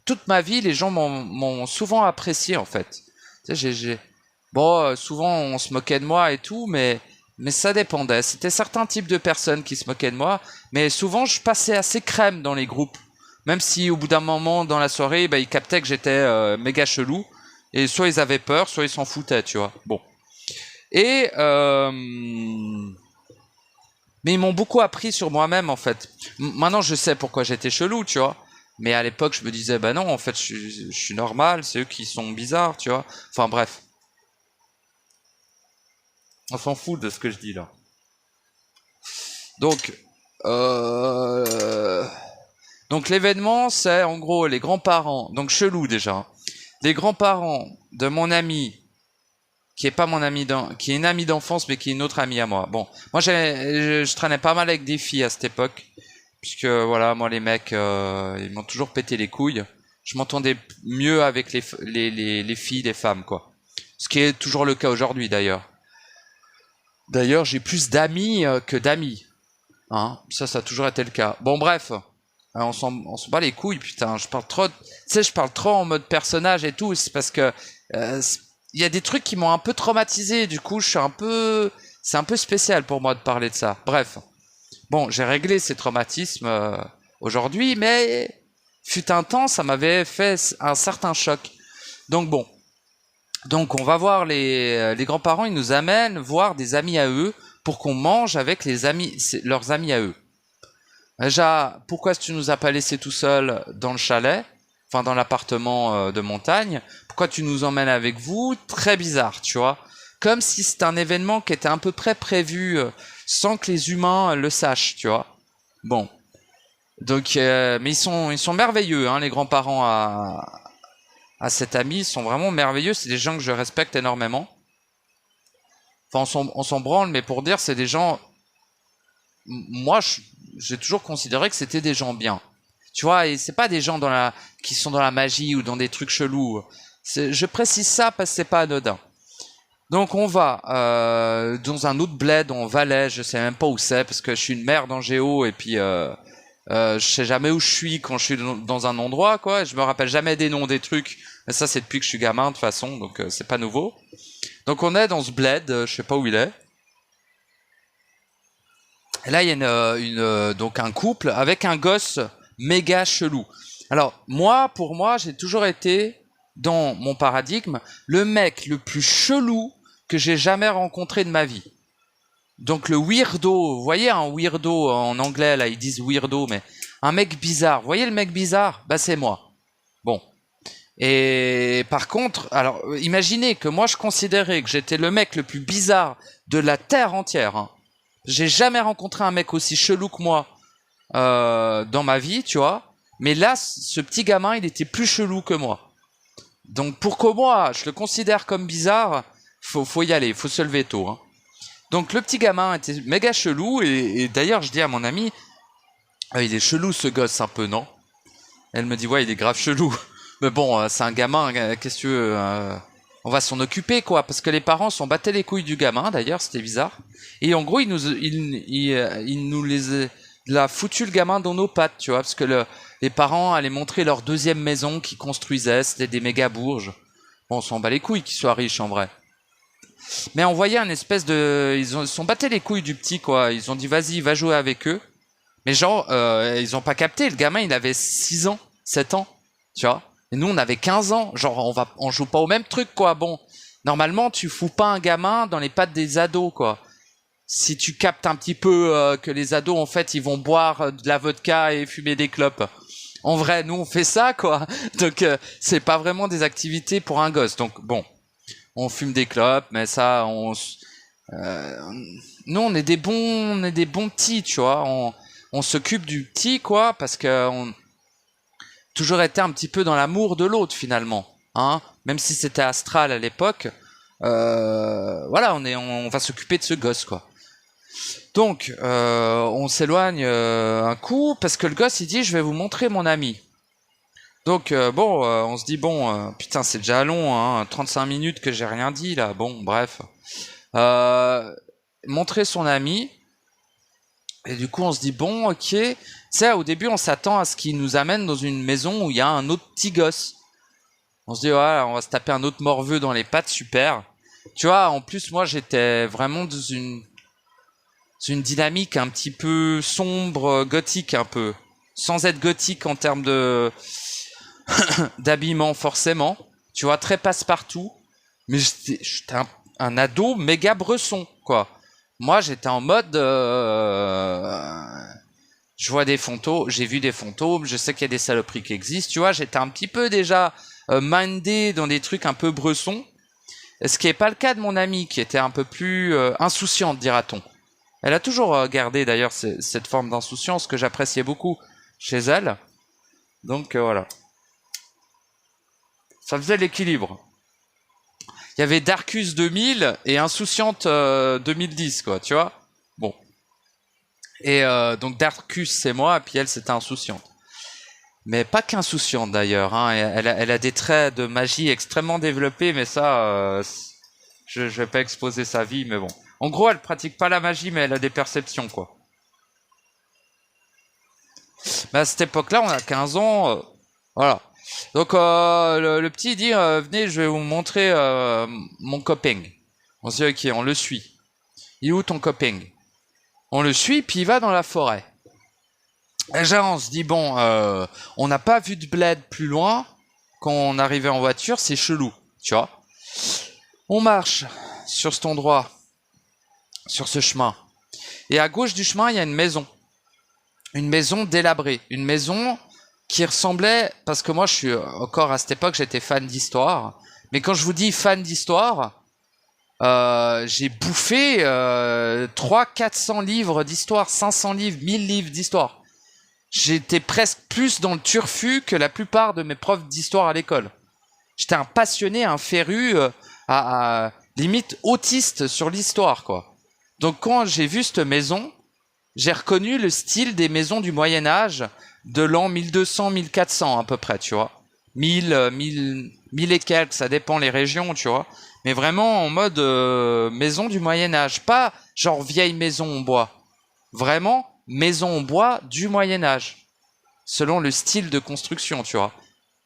toute ma vie, les gens m'ont souvent apprécié en fait. Tu sais, bon, souvent on se moquait de moi et tout, mais ça dépendait. C'était certains types de personnes qui se moquaient de moi, mais souvent je passais assez crème dans les groupes. Même si au bout d'un moment dans la soirée, ils captaient que j'étais méga chelou, et soit ils avaient peur, soit ils s'en foutaient, tu vois. Bon. Et mais ils m'ont beaucoup appris sur moi-même en fait. Maintenant je sais pourquoi j'étais chelou, tu vois. Mais à l'époque je me disais bah non, en fait je suis normal, c'est eux qui sont bizarres, tu vois. Enfin bref. On s'en fout de ce que je dis là. Donc, donc l'événement, c'est en gros les grands-parents, donc chelou déjà, les grands-parents de mon ami, qui est pas mon ami, qui est une amie d'enfance, mais qui est une autre amie à moi. Bon, moi je traînais pas mal avec des filles à cette époque, puisque voilà, moi les mecs, ils m'ont toujours pété les couilles. Je m'entendais mieux avec les filles, les femmes, quoi. Ce qui est toujours le cas aujourd'hui d'ailleurs. D'ailleurs, j'ai plus d'amis que d'amis. Hein, ça a toujours été le cas. Bon, bref. On s'en bat les couilles, putain. Je parle trop... Tu sais, je parle trop en mode personnage et tout. C'est parce que... y a des trucs qui m'ont un peu traumatisé. Du coup, je suis un peu... C'est un peu spécial pour moi de parler de ça. Bref. Bon, j'ai réglé ces traumatismes aujourd'hui, mais... Fut un temps, ça m'avait fait un certain choc. Donc bon. Donc on va voir les grands-parents, ils nous amènent voir des amis à eux pour qu'on mange avec leurs amis à eux. Déjà, pourquoi tu nous as pas laissé tout seul dans le chalet, enfin dans l'appartement de montagne? Pourquoi tu nous emmènes avec vous? Très bizarre, tu vois. Comme si c'était un événement qui était à peu près prévu sans que les humains le sachent, tu vois. Bon. Donc, mais ils sont merveilleux, hein, les grands-parents à cet ami, ils sont vraiment merveilleux, c'est des gens que je respecte énormément. Enfin, on s'en branle, mais pour dire, c'est des gens... Moi, j'ai toujours considéré que c'était des gens bien. Tu vois, et c'est pas des gens qui sont dans la magie ou dans des trucs chelous. Je précise ça parce que c'est pas anodin. Donc on va dans un autre bled en Valais, je sais même pas où c'est parce que je suis une merde en géo et puis je sais jamais où je suis quand je suis dans un endroit, quoi. Je me rappelle jamais des noms des trucs. Mais ça, c'est depuis que je suis gamin, de toute façon, donc c'est pas nouveau. Donc on est dans ce bled, je sais pas où il est. Et là, il y a donc un couple avec un gosse méga chelou. Alors, pour moi, j'ai toujours été, dans mon paradigme, le mec le plus chelou que j'ai jamais rencontré de ma vie. Donc le weirdo, vous voyez un weirdo en anglais, là ils disent weirdo, mais un mec bizarre, vous voyez le mec bizarre? Bah c'est moi. Bon. Et par contre, alors imaginez que moi je considérais que j'étais le mec le plus bizarre de la terre entière. Hein. J'ai jamais rencontré un mec aussi chelou que moi dans ma vie, tu vois. Mais là, ce petit gamin, il était plus chelou que moi. Donc pour que moi, je le considère comme bizarre, faut y aller, faut se lever tôt. Hein. Donc le petit gamin était méga chelou et d'ailleurs je dis à mon ami, il est chelou ce gosse un peu, non? Elle me dit ouais, il est grave chelou. Mais bon, c'est un gamin, qu'est-ce que tu veux, on va s'en occuper quoi, parce que les parents s'en battaient les couilles du gamin d'ailleurs, c'était bizarre. Et en gros, il nous l'a foutu le gamin dans nos pattes, tu vois, parce que les parents allaient montrer leur deuxième maison qu'ils construisaient, c'était des méga bourges. Bon, on s'en bat les couilles qu'ils soient riches en vrai. Mais on voyait un espèce de... Ils sont battés les couilles du petit, quoi. Ils ont dit, vas-y, va jouer avec eux. Mais genre, ils ont pas capté. Le gamin, il avait 6 ans, 7 ans, tu vois. Et nous, on avait 15 ans. Genre, on joue pas au même truc, quoi. Bon. Normalement, tu fous pas un gamin dans les pattes des ados, quoi. Si tu captes un petit peu que les ados, en fait, ils vont boire de la vodka et fumer des clopes. En vrai, nous, on fait ça, quoi. Donc, c'est pas vraiment des activités pour un gosse. Donc, bon, on fume des clopes, mais ça, euh, nous, on est des bons petits, tu vois. On s'occupe du petit, quoi, parce que on toujours été un petit peu dans l'amour de l'autre, finalement. Hein, même si c'était astral à l'époque. Voilà, on va s'occuper de ce gosse, quoi. Donc, on s'éloigne un coup parce que le gosse il dit je vais vous montrer mon ami. Donc bon, on se dit bon, putain c'est déjà long, hein, 35 minutes que j'ai rien dit là. Bon, bref, montrer son ami. Et du coup on se dit bon, ok. Tu sais, au début on s'attend à ce qu'il nous amène dans une maison où il y a un autre petit gosse. On se dit voilà, on va se taper un autre morveux dans les pattes, super. Tu vois, en plus moi j'étais vraiment dans une dynamique un petit peu sombre, gothique un peu, sans être gothique en termes de d'habillement forcément, tu vois, très passe-partout, mais j'étais un ado méga bresson, quoi. Moi, j'étais en mode, je vois des fantômes, j'ai vu des fantômes, je sais qu'il y a des saloperies qui existent, tu vois, j'étais un petit peu déjà mindé dans des trucs un peu bressons, ce qui n'est pas le cas de mon amie, qui était un peu plus insouciante, dira-t-on. Elle a toujours gardé d'ailleurs cette forme d'insouciance que j'appréciais beaucoup chez elle. Donc voilà. Ça faisait l'équilibre. Il y avait Darkus 2000 et Insouciante 2010, quoi, tu vois. Bon. Et donc Darkus c'est moi, et puis elle c'était Insouciante. Mais pas qu'insouciante d'ailleurs. Hein. Elle a des traits de magie extrêmement développés, mais ça, je vais pas exposer sa vie, mais bon. En gros, elle pratique pas la magie, mais elle a des perceptions, quoi. Mais à cette époque-là, on a 15 ans. Voilà. Donc, le petit dit, venez, je vais vous montrer mon copain. On se dit, ok, on le suit. Il est où ton copain? On le suit, puis il va dans la forêt. Déjà, on se dit, bon, on n'a pas vu de bled plus loin. Quand on arrivait en voiture, c'est chelou, tu vois. On marche sur cet endroit, sur ce chemin. Et à gauche du chemin, il y a une maison. Une maison délabrée. Une maison qui ressemblait... Parce que moi, je suis encore à cette époque, j'étais fan d'histoire. Mais quand je vous dis fan d'histoire, j'ai bouffé 300-400 livres d'histoire, 500 livres, 1000 livres d'histoire. J'étais presque plus dans le turfu que la plupart de mes profs d'histoire à l'école. J'étais un passionné, un féru, à limite autiste sur l'histoire, quoi. Donc quand j'ai vu cette maison, j'ai reconnu le style des maisons du Moyen-Âge de l'an 1200-1400 à peu près, tu vois. 1000 et quelques, ça dépend les régions, tu vois. Mais vraiment en mode maison du Moyen-Âge. Pas genre vieille maison en bois. Vraiment maison en bois du Moyen-Âge. Selon le style de construction, tu vois.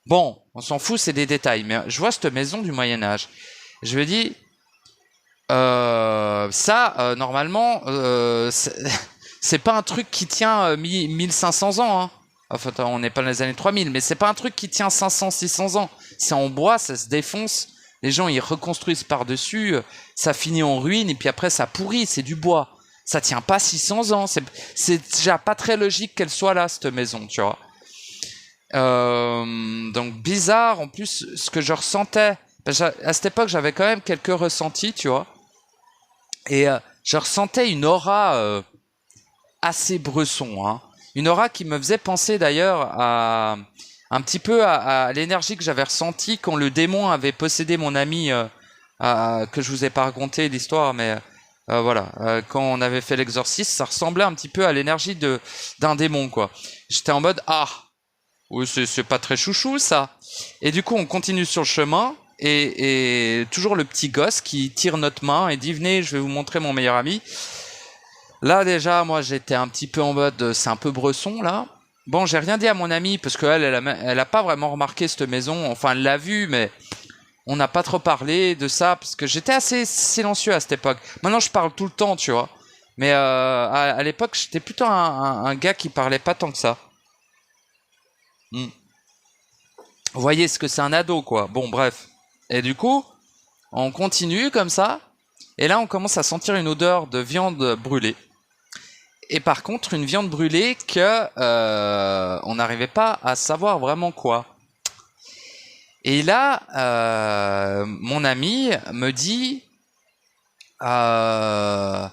Bon, on s'en fout, c'est des détails. Mais je vois cette maison du Moyen-Âge. Je me dis, normalement, c'est pas un truc qui tient 1500 ans. Hein. Enfin, on n'est pas dans les années 3000, mais c'est pas un truc qui tient 500-600 ans. C'est en bois, ça se défonce. Les gens, ils reconstruisent par-dessus. Ça finit en ruine, et puis après, ça pourrit. C'est du bois. Ça tient pas 600 ans. C'est déjà pas très logique qu'elle soit là, cette maison, tu vois. Donc, bizarre. En plus, ce que je ressentais... À cette époque, j'avais quand même quelques ressentis, tu vois. Et je ressentais une aura assez bresson, hein. Une aura qui me faisait penser d'ailleurs à un petit peu à l'énergie que j'avais ressentie quand le démon avait possédé mon ami, que je vous ai pas raconté l'histoire, mais voilà, quand on avait fait l'exorcisme, ça ressemblait un petit peu à l'énergie d'un démon, quoi. J'étais en mode oui, c'est pas très chouchou ça. Et du coup, on continue sur le chemin. Et toujours le petit gosse qui tire notre main et dit venez, je vais vous montrer mon meilleur ami. Là déjà, moi j'étais un petit peu en mode c'est un peu bresson là. Bon, j'ai rien dit à mon amie parce qu'elle elle a pas vraiment remarqué cette maison. Enfin, elle l'a vue, mais on n'a pas trop parlé de ça parce que j'étais assez silencieux à cette époque. Maintenant, je parle tout le temps, tu vois. Mais à l'époque, j'étais plutôt un gars qui parlait pas tant que ça. Vous voyez ce que c'est un ado, quoi. Bon, bref. Et du coup, On continue comme ça. Et là, on commence à sentir une odeur de viande brûlée. Et par contre, une viande brûlée que on n'arrivait pas à savoir vraiment quoi. Et là, mon ami me dit, alors,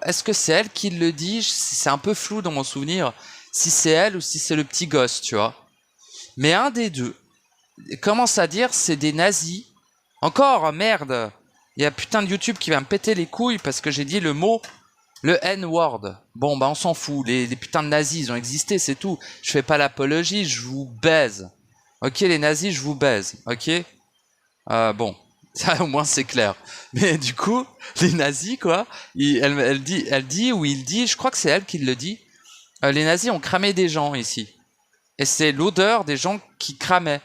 est-ce que c'est elle qui le dit? C'est un peu flou dans mon souvenir, si c'est elle ou si c'est le petit gosse, tu vois. Mais un des deux commence à dire c'est des nazis. Encore, merde. Il y a putain de YouTube qui va me péter les couilles parce que j'ai dit le mot, le N-word. Bon, bah on s'en fout. Les putains de nazis, ils ont existé, c'est tout. Je fais pas l'apologie, je vous baise. Ok, les nazis, je vous baise. Ok. Bon, ça au moins c'est clair. Mais du coup, les nazis, quoi, elle dit, ou il dit, je crois que c'est elle qui le dit. Les nazis ont cramé des gens ici. Et c'est l'odeur des gens qui cramaient.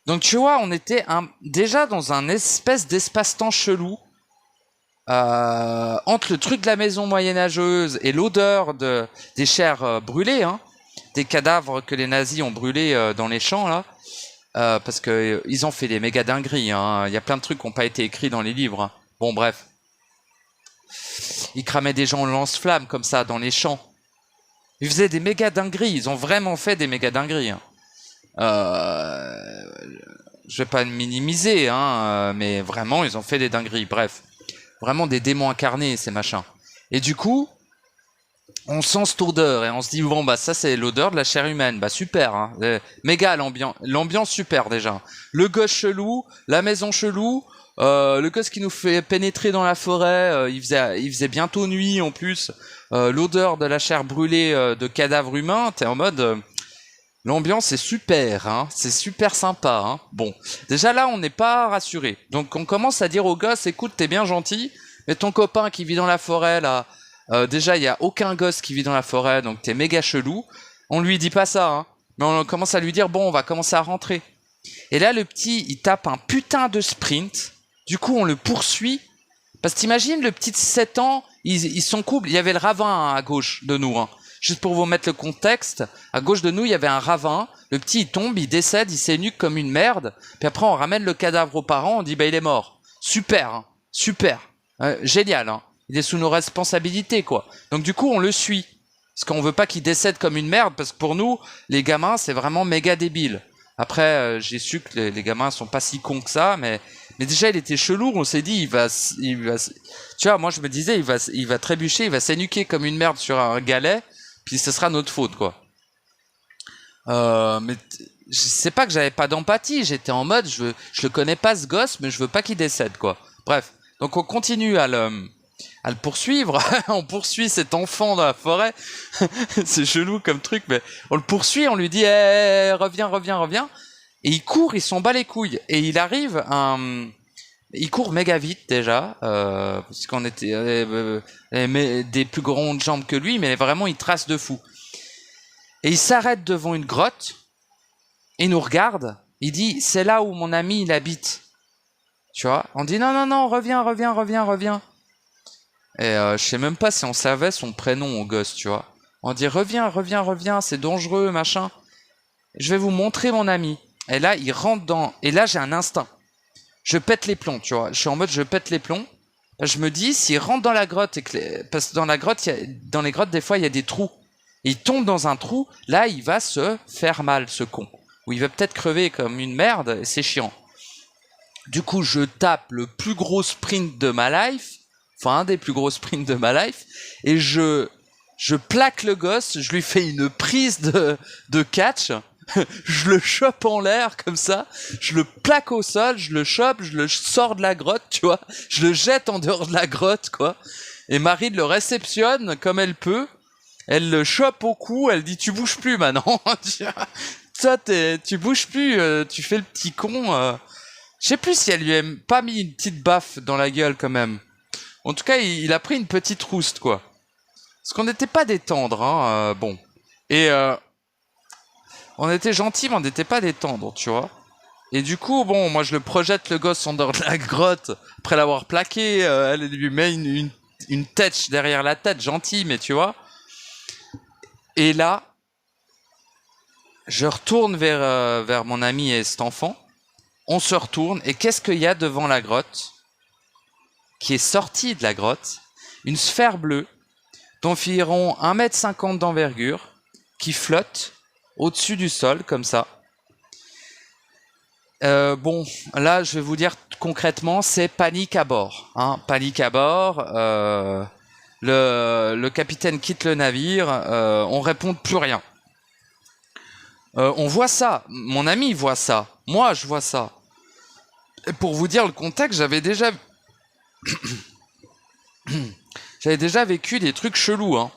Donc tu vois, on était déjà dans un espèce d'espace-temps chelou. Entre le truc de la maison moyenâgeuse et l'odeur des chairs brûlées, hein, des cadavres que les nazis ont brûlés dans les champs, là. Parce que ils ont fait des méga dingueries. Hein. Il y a plein de trucs qui n'ont pas été écrits dans les livres. Hein. Bon, bref. Ils cramaient des gens au lance-flammes comme ça dans les champs. Ils faisaient des méga dingueries. Ils ont vraiment fait des méga dingueries. Hein. Je vais pas minimiser, hein, mais vraiment, ils ont fait des dingueries. Bref, vraiment des démons incarnés, ces machins. Et du coup, on sent cette odeur et on se dit bon bah ça c'est l'odeur de la chair humaine, bah super, hein. Méga l'ambiance super déjà. Le gosse chelou, la maison chelou, le gosse qui nous fait pénétrer dans la forêt, il faisait bientôt nuit en plus. L'odeur de la chair brûlée de cadavres humains, t'es en mode l'ambiance est super, hein, c'est super sympa, hein. Bon, déjà là on n'est pas rassuré, donc on commence à dire au gosse écoute t'es bien gentil, mais ton copain qui vit dans la forêt là. Déjà, il n'y a aucun gosse qui vit dans la forêt, donc t'es méga chelou. On lui dit pas ça, hein. Mais on commence à lui dire, bon, on va commencer à rentrer. Et là, le petit, il tape un putain de sprint. Du coup, on le poursuit. Parce que t'imagines, le petit de 7 ans, ils sont couples. Il y avait le ravin hein, à gauche de nous. Hein. Juste pour vous mettre le contexte, à gauche de nous, il y avait un ravin. Le petit, il tombe, il décède, il s'énuque comme une merde. Puis après, on ramène le cadavre aux parents, on dit, bah, il est mort. Super, hein. Super. Génial, hein. Il est sous nos responsabilités, quoi. Donc du coup, on le suit. Parce qu'on veut pas qu'il décède comme une merde, parce que pour nous, les gamins, c'est vraiment méga débile. Après, j'ai su que les gamins sont pas si cons que ça, mais déjà, il était chelou, on s'est dit, il va... Tu vois, moi, je me disais, il va trébucher, il va s'énuquer comme une merde sur un galet, puis ce sera notre faute, quoi. Mais je sais pas que j'avais pas d'empathie, j'étais en mode, je le connais pas, ce gosse, mais je veux pas qu'il décède, quoi. Bref, donc on continue à le poursuivre. On poursuit cet enfant dans la forêt. C'est chelou comme truc, mais on le poursuit, on lui dit reviens, reviens, reviens. Et il court, il s'en bat les couilles. Et il arrive, il court méga vite déjà, parce qu'on était des plus grandes jambes que lui, mais vraiment il trace de fou. Et il s'arrête devant une grotte, et il nous regarde, il dit c'est là où mon ami il habite. Tu vois, on dit non, non, non, reviens, reviens, reviens, reviens. Et je sais même pas si on savait son prénom au gosse, tu vois. On dit reviens, reviens, reviens, c'est dangereux, machin. Je vais vous montrer mon ami. Et là, il rentre dans... Et là, j'ai un instinct. Je pète les plombs, tu vois. Je suis en mode, je pète les plombs. Je me dis, s'il rentre dans la grotte, parce que dans la grotte, dans les grottes, des fois, il y a des trous. Et il tombe dans un trou, là, il va se faire mal, ce con. Ou il va peut-être crever comme une merde, et c'est chiant. Du coup, je tape le plus gros sprint de ma life. Enfin, un des plus gros sprints de ma life, et je plaque le gosse, je lui fais une prise de catch, je le chope en l'air comme ça, je le plaque au sol, je le chope, je le sors de la grotte, tu vois, je le jette en dehors de la grotte, quoi. Et Marie le réceptionne comme elle peut, elle le chope au cou, elle dit tu bouges plus maintenant, toi tu bouges plus, tu fais le petit con. Je sais plus si elle lui a pas mis une petite baffe dans la gueule quand même. En tout cas, il a pris une petite rouste, quoi. Parce qu'on n'était pas des tendres, hein, bon. Et on était gentils, mais on n'était pas des tendres, tu vois. Et du coup, bon, moi je le projette le gosse en dehors de la grotte, après l'avoir plaqué, elle lui met une tête derrière la tête, gentil, mais tu vois. Et là, je retourne vers mon ami et cet enfant, On se retourne et qu'est-ce qu'il y a devant la grotte, qui est sortie de la grotte? Une sphère bleue d'environ 1,50 m d'envergure qui flotte au-dessus du sol comme ça. Bon, là je vais vous dire concrètement, c'est panique à bord. Hein, panique à bord. Le capitaine quitte le navire. On répond plus rien. On voit ça. Mon ami voit ça. Moi, je vois ça. Et pour vous dire le contexte, j'avais déjà vécu des trucs chelous. Hein.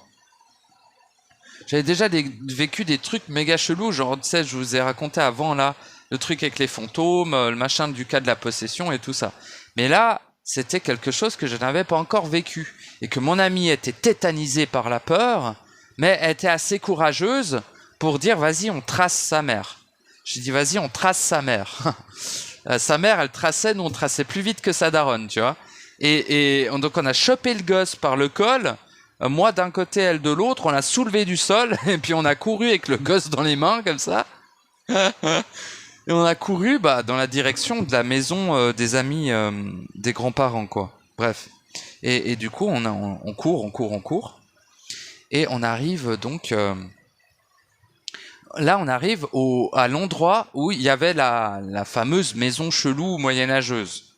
J'avais déjà vécu des trucs méga chelous. Genre, tu sais, je vous ai raconté avant là. Le truc avec les fantômes, le machin du cas de la possession et tout ça. Mais là, c'était quelque chose que je n'avais pas encore vécu. Et que mon amie était tétanisée par la peur, mais elle était assez courageuse pour dire, vas-y, on trace sa mère. J'ai dit, vas-y, on trace sa mère. Sa mère, elle traçait, nous, on traçait plus vite que sa daronne, tu vois. Donc, on a chopé le gosse par le col. Moi, d'un côté, elle de l'autre. On l'a soulevé du sol. Et puis, on a couru avec le gosse dans les mains, comme ça. Et on a couru dans la direction de la maison des amis des grands-parents, quoi. Bref. Et du coup, on court. Et on arrive donc... là, on arrive à l'endroit où il y avait la fameuse maison chelou moyenâgeuse.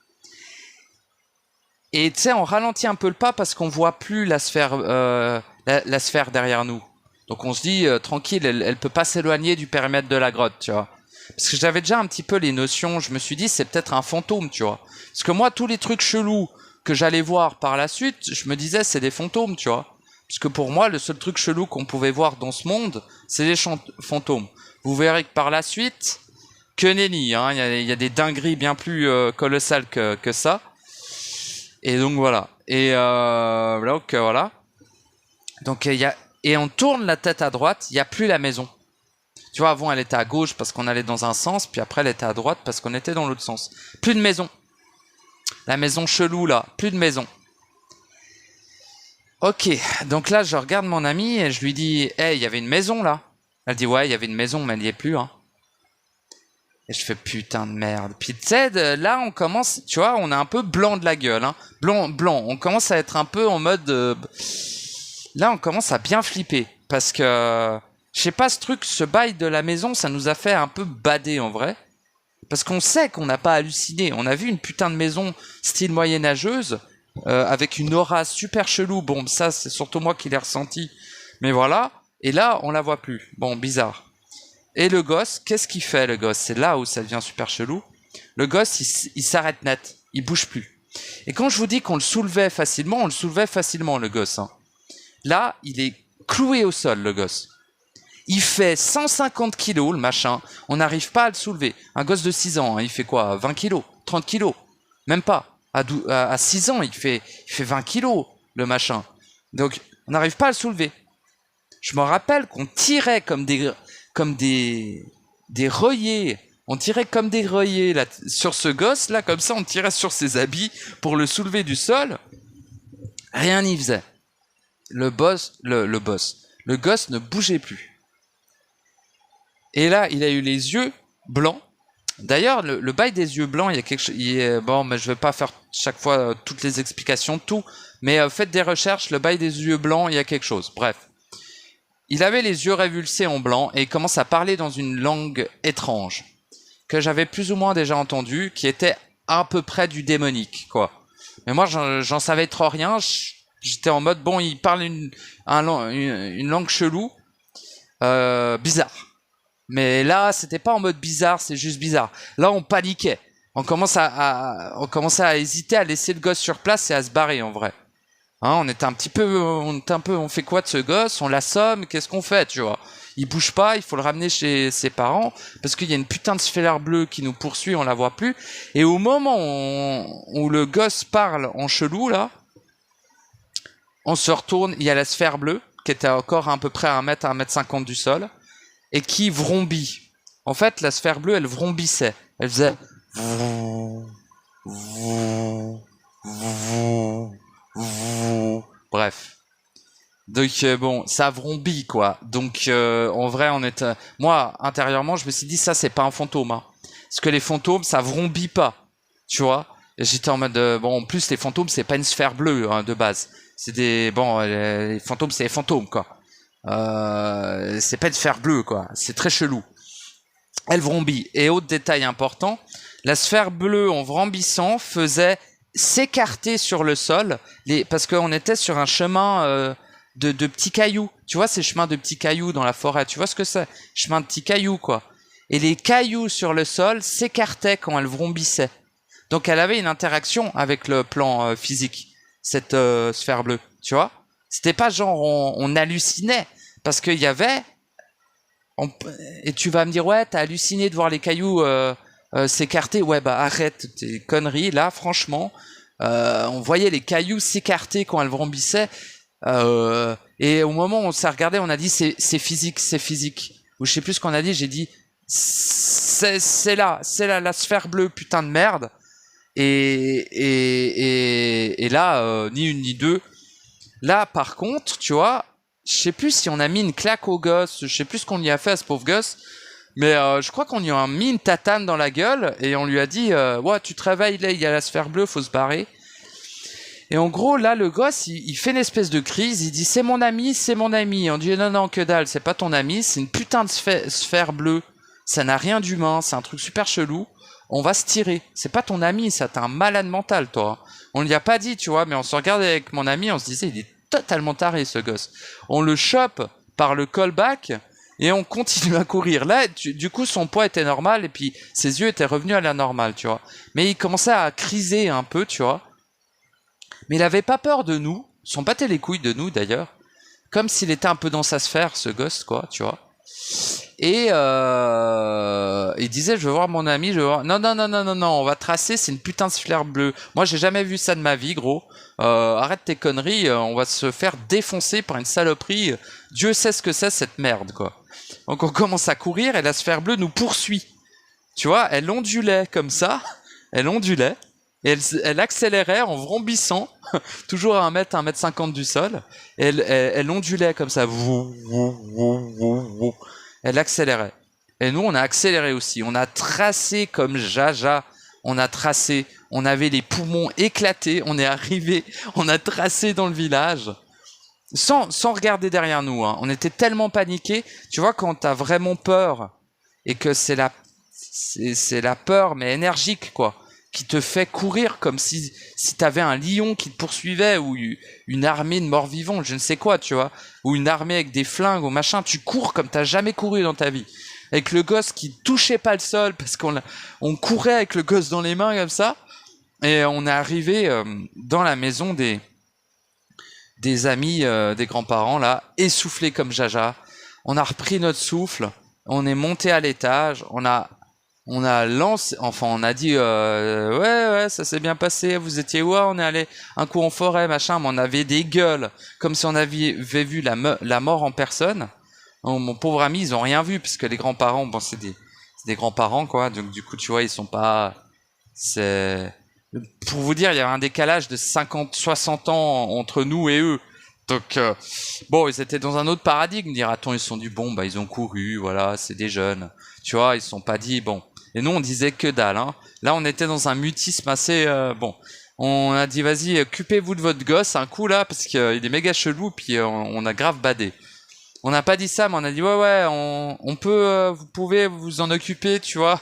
Et tu sais, on ralentit un peu le pas parce qu'on voit plus la sphère derrière nous. Donc on se dit, tranquille, elle peut pas s'éloigner du périmètre de la grotte, tu vois. Parce que j'avais déjà un petit peu les notions, je me suis dit c'est peut-être un fantôme, tu vois. Parce que moi, tous les trucs chelous que j'allais voir par la suite, je me disais c'est des fantômes, tu vois. Parce que pour moi, le seul truc chelou qu'on pouvait voir dans ce monde, c'est les fantômes. Vous verrez que par la suite, que nenni, hein, y a des dingueries bien plus colossales que ça. Et donc voilà. Et donc voilà. Donc et on tourne la tête à droite, il n'y a plus la maison. Tu vois, avant, elle était à gauche parce qu'on allait dans un sens, puis après, elle était à droite parce qu'on était dans l'autre sens. Plus de maison. La maison chelou, là. Plus de maison. Ok, donc là, je regarde mon amie et je lui dis « Hey, il y avait une maison, là ?» Elle dit « Ouais, il y avait une maison, mais elle n'y est plus, hein. » Et je fais « Putain de merde. » Puis tu sais, là, on commence, tu vois, on est un peu blanc de la gueule, hein. Blanc. On commence à être un peu en mode... Là, on commence à bien flipper parce que... Je sais pas, ce bail de la maison, ça nous a fait un peu bader en vrai. Parce qu'on sait qu'on n'a pas halluciné. On a vu une putain de maison style moyenâgeuse, avec une aura super chelou. Bon, ça, c'est surtout moi qui l'ai ressenti. Mais voilà. Et là, on la voit plus. Bon, bizarre. Et le gosse, qu'est-ce qu'il fait, le gosse? C'est là où ça devient super chelou. Le gosse, il s'arrête net. Il bouge plus. Et quand je vous dis qu'on le soulevait facilement, le gosse. Hein. Là, il est cloué au sol, le gosse. Il fait 150 kilos, le machin. On n'arrive pas à le soulever. Un gosse de 6 ans, hein, il fait quoi? 20 kilos? 30 kilos? Même pas. À 6 ans, il fait 20 kilos, le machin. Donc, on n'arrive pas à le soulever. Je me rappelle qu'on tirait comme des reuillets. On tirait comme des reuillets là, sur ce gosse, là, comme ça, on tirait sur ses habits pour le soulever du sol. Rien n'y faisait. Le gosse ne bougeait plus. Et là, il a eu les yeux blancs. D'ailleurs, le bail des yeux blancs, il y a quelque chose... Bon, mais je vais pas faire chaque fois toutes les explications de tout. Mais faites des recherches, le bail des yeux blancs, il y a quelque chose. Bref. Il avait les yeux révulsés en blanc et il commence à parler dans une langue étrange. Que j'avais plus ou moins déjà entendue, qui était à peu près du démonique, quoi. Mais moi, j'en savais trop rien. J'étais en mode, bon, il parle une langue chelou. Bizarre. Mais là, c'était pas en mode bizarre, c'est juste bizarre. Là, on paniquait. On commençait à hésiter à laisser le gosse sur place et à se barrer, en vrai. Hein, on fait quoi de ce gosse? On l'assomme, qu'est-ce qu'on fait, tu vois? Il bouge pas, il faut le ramener chez ses parents, parce qu'il y a une putain de sphère bleue qui nous poursuit, on la voit plus. Et au moment où le gosse parle en chelou, là, on se retourne, il y a la sphère bleue, qui était encore à peu près à 1,50 m du sol, et qui vrombit. En fait, la sphère bleue, elle vrombissait. Elle faisait... Bref. Donc, bon, ça vrombit, quoi. Donc, en vrai, moi, intérieurement, je me suis dit, ça, c'est pas un fantôme. Hein. Parce que les fantômes, ça vrombit pas, tu vois. Et j'étais en mode, bon, en plus, les fantômes, c'est pas une sphère bleue, hein, de base. C'est des, bon, les fantômes, c'est les fantômes, quoi. C'est pas une sphère bleue, quoi. C'est très chelou. Elle vrombit. Et autre détail important, la sphère bleue, en vrombissant, faisait s'écarter sur le sol, parce qu'on était sur un chemin de petits cailloux. Tu vois ces chemins de petits cailloux dans la forêt, tu vois ce que c'est? Chemin de petits cailloux, quoi. Et les cailloux sur le sol s'écartaient quand elle vrombissait. Donc elle avait une interaction avec le plan physique, cette sphère bleue, tu vois. C'était pas genre on hallucinait, parce qu'il y avait... Et tu vas me dire, ouais, t'as halluciné de voir les cailloux s'écarter. Ouais, bah arrête tes conneries, là, franchement. On voyait les cailloux s'écarter quand elles vrombissaient. Et au moment où on s'est regardé, on a dit, c'est physique, c'est physique. Ou je sais plus ce qu'on a dit, j'ai dit, c'est là, la sphère bleue, putain de merde. Et là, ni une ni deux. Là, par contre, tu vois, je sais plus si on a mis une claque au gosse, je sais plus ce qu'on lui a fait à ce pauvre gosse, mais je crois qu'on lui a mis une tatane dans la gueule et on lui a dit ouais, tu te réveilles, là, il y a la sphère bleue, faut se barrer. Et en gros, là, le gosse, il fait une espèce de crise, il dit c'est mon ami, c'est mon ami. On dit non, que dalle, c'est pas ton ami, c'est une putain de sphère bleue, ça n'a rien d'humain, c'est un truc super chelou. On va se tirer. C'est pas ton ami, ça, t'es un malade mental, toi. On lui a pas dit, tu vois, mais on se regardait avec mon ami, on se disait, il est totalement taré, ce gosse. On le chope par le callback et on continue à courir. Là, du coup, son poids était normal et puis ses yeux étaient revenus à la normale, tu vois. Mais il commençait à criser un peu, tu vois. Mais il avait pas peur de nous. Ils sont battés les couilles de nous, d'ailleurs. Comme s'il était un peu dans sa sphère, ce gosse, quoi, tu vois. Et il disait, je veux voir mon ami, je veux voir... Non, on va tracer, c'est une putain de sphère bleue. Moi, j'ai jamais vu ça de ma vie, gros. Arrête tes conneries, on va se faire défoncer par une saloperie. Dieu sait ce que c'est, cette merde, quoi. Donc on commence à courir et la sphère bleue nous poursuit. Tu vois, elle ondulait comme ça, elle ondulait, et elle accélérait en vrombissant, toujours à 1 m 50 du sol, et elle ondulait comme ça. Elle accélérait. Et nous, on a accéléré aussi. On a tracé comme Jaja. On a tracé. On avait les poumons éclatés. On est arrivé. On a tracé dans le village. Sans regarder derrière nous. Hein. On était tellement paniqués. Tu vois, quand t'as vraiment peur et que c'est la peur, mais énergique, quoi, qui te fait courir comme si t'avais un lion qui te poursuivait ou une armée de morts-vivants, je ne sais quoi, tu vois, ou une armée avec des flingues ou machin, tu cours comme t'as jamais couru dans ta vie. Avec le gosse qui touchait pas le sol parce qu'on courait avec le gosse dans les mains comme ça, et on est arrivé dans la maison des amis, des grands-parents là, essoufflés comme Jaja. On a repris notre souffle, on est monté à l'étage, on a lancé, enfin on a dit ouais ça s'est bien passé, vous étiez où? On est allé un coup en forêt machin, mais on avait des gueules comme si on avait vu la mort en personne. Mon pauvre ami, ils ont rien vu parce que les grands-parents, bon c'est des grands-parents quoi, donc du coup tu vois ils sont pas, c'est, pour vous dire il y a un décalage de 50-60 ans entre nous et eux. Donc bon, ils étaient dans un autre paradigme, dira-t-on. Ils se sont dit bon bah ils ont couru, voilà, c'est des jeunes, tu vois, ils se sont pas dit bon. Et nous on disait que dalle, hein. Là on était dans un mutisme assez bon. On a dit vas-y, occupez-vous de votre gosse un coup là parce qu'il est méga chelou, puis on a grave badé. On n'a pas dit ça, mais on a dit ouais on peut, vous pouvez vous en occuper, tu vois.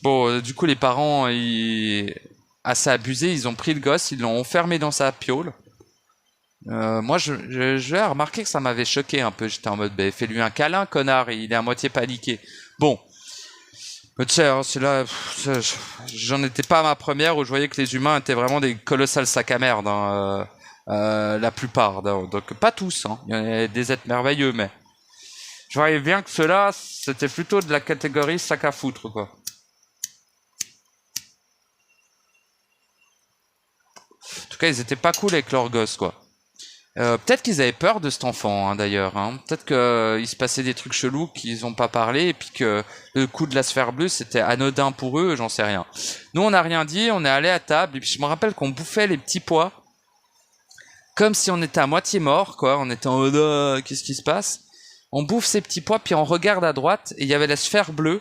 Bon, du coup les parents assez abusés, ils ont pris le gosse, ils l'ont enfermé dans sa piole. Moi, j'ai remarqué que ça m'avait choqué un peu. J'étais en mode, bah, fais-lui un câlin, connard, et il est à moitié paniqué. Bon, mais tu sais, hein, celui-là, j'en étais pas à ma première où je voyais que les humains étaient vraiment des colossales sacs à merde, hein, la plupart. Donc pas tous, hein. Il y en a des êtres merveilleux, mais je voyais bien que ceux-là, c'était plutôt de la catégorie sac à foutre, quoi. En tout cas, ils étaient pas cool avec leurs gosses, quoi. Peut-être qu'ils avaient peur de cet enfant, hein, d'ailleurs. Hein. Peut-être qu'il se passait des trucs chelous qu'ils n'ont pas parlé, et puis que le coup de la sphère bleue, c'était anodin pour eux, j'en sais rien. Nous, on n'a rien dit, on est allé à table, et puis je me rappelle qu'on bouffait les petits pois, comme si on était à moitié mort, quoi. On était en mode, qu'est-ce qui se passe? On bouffe ces petits pois, puis on regarde à droite, et il y avait la sphère bleue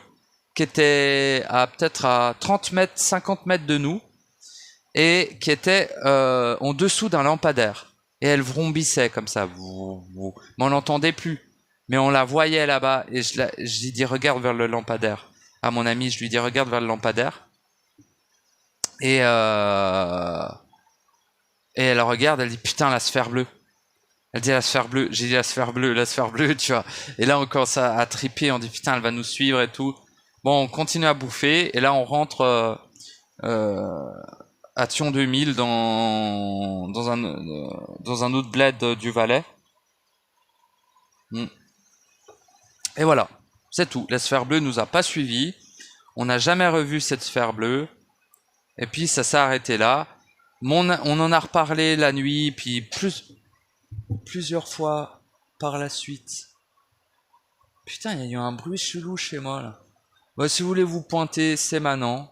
qui était à peut-être à 30 mètres, 50 mètres de nous, et qui était en dessous d'un lampadaire. Et elle vrombissait comme ça. Mais on l'entendait plus. Mais on la voyait là-bas. Et je lui dis, regarde vers le lampadaire. À mon ami, je lui dis, regarde vers le lampadaire. Et elle regarde, elle dit, putain, la sphère bleue. Elle dit la sphère bleue. J'ai dit la sphère bleue, tu vois. Et là, on commence à triper. On dit, putain, elle va nous suivre et tout. Bon, on continue à bouffer. Et là, on rentre à Thion 2000 dans un autre bled du Valais. Et voilà. C'est tout. La sphère bleue nous a pas suivis. On n'a jamais revu cette sphère bleue. Et puis, ça s'est arrêté là. On en a reparlé la nuit. Puis, plusieurs fois par la suite. Putain, il y a eu un bruit chelou chez moi là. Bah, si vous voulez vous pointer, c'est maintenant.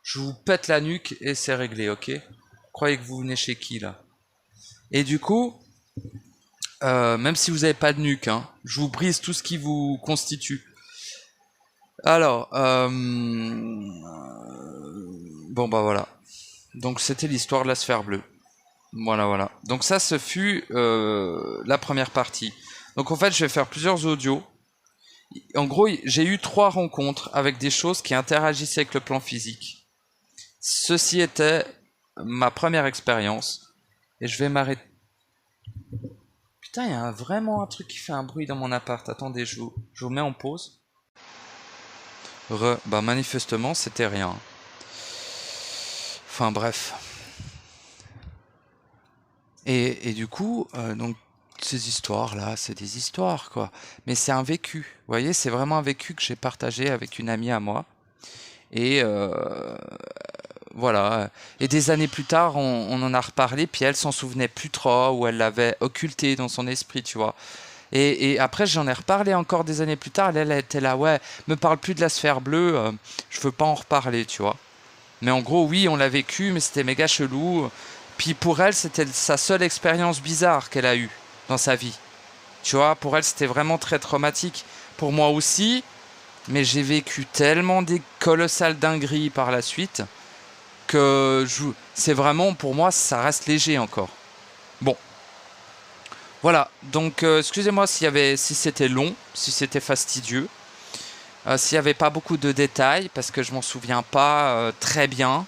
Je vous pète la nuque et c'est réglé, ok? Croyez que vous venez chez qui là? Et du coup, même si vous n'avez pas de nuque, hein, je vous brise tout ce qui vous constitue. Alors, bon bah voilà. Donc c'était l'histoire de la sphère bleue. Voilà. Donc ça, ce fut la première partie. Donc en fait, je vais faire plusieurs audios. En gros, j'ai eu 3 rencontres avec des choses qui interagissaient avec le plan physique. Ceci était ma première expérience. Et je vais m'arrêter. Putain, il y a vraiment un truc qui fait un bruit dans mon appart. Attendez, je vous mets en pause. Bah manifestement, c'était rien. Enfin bref. Et du coup, donc ces histoires-là, c'est des histoires, quoi. Mais c'est un vécu. Vous voyez, c'est vraiment un vécu que j'ai partagé avec une amie à moi. Et voilà. Et des années plus tard, on en a reparlé, puis elle s'en souvenait plus trop, ou elle l'avait occulté dans son esprit, tu vois. Et après, j'en ai reparlé encore des années plus tard. Elle était là, ouais, me parle plus de la sphère bleue, je veux pas en reparler, tu vois. Mais en gros, oui, on l'a vécu, mais c'était méga chelou. Puis pour elle, c'était sa seule expérience bizarre qu'elle a eue dans sa vie. Tu vois, pour elle, c'était vraiment très traumatique. Pour moi aussi, mais j'ai vécu tellement des colossales dingueries par la suite que c'est vraiment, pour moi, ça reste léger encore. Bon. Voilà, donc excusez-moi si c'était long, si c'était fastidieux, s'il n'y avait pas beaucoup de détails, parce que je m'en souviens pas très bien.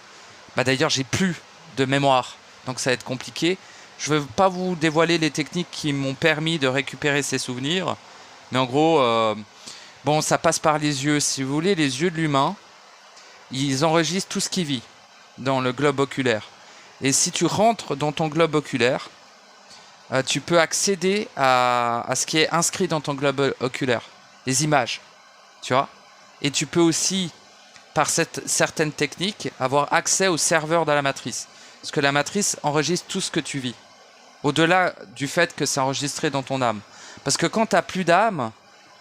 Bah d'ailleurs, j'ai plus de mémoire, donc ça va être compliqué. Je ne vais pas vous dévoiler les techniques qui m'ont permis de récupérer ces souvenirs, mais en gros, bon, ça passe par les yeux. Si vous voulez, les yeux de l'humain, ils enregistrent tout ce qui vit dans le globe oculaire. Et si tu rentres dans ton globe oculaire, tu peux accéder à ce qui est inscrit dans ton globe oculaire, les images, tu vois. Et tu peux aussi, par certaines techniques, avoir accès au serveur de la matrice. Parce que la matrice enregistre tout ce que tu vis. Au-delà du fait que c'est enregistré dans ton âme. Parce que quand tu n'as plus d'âme,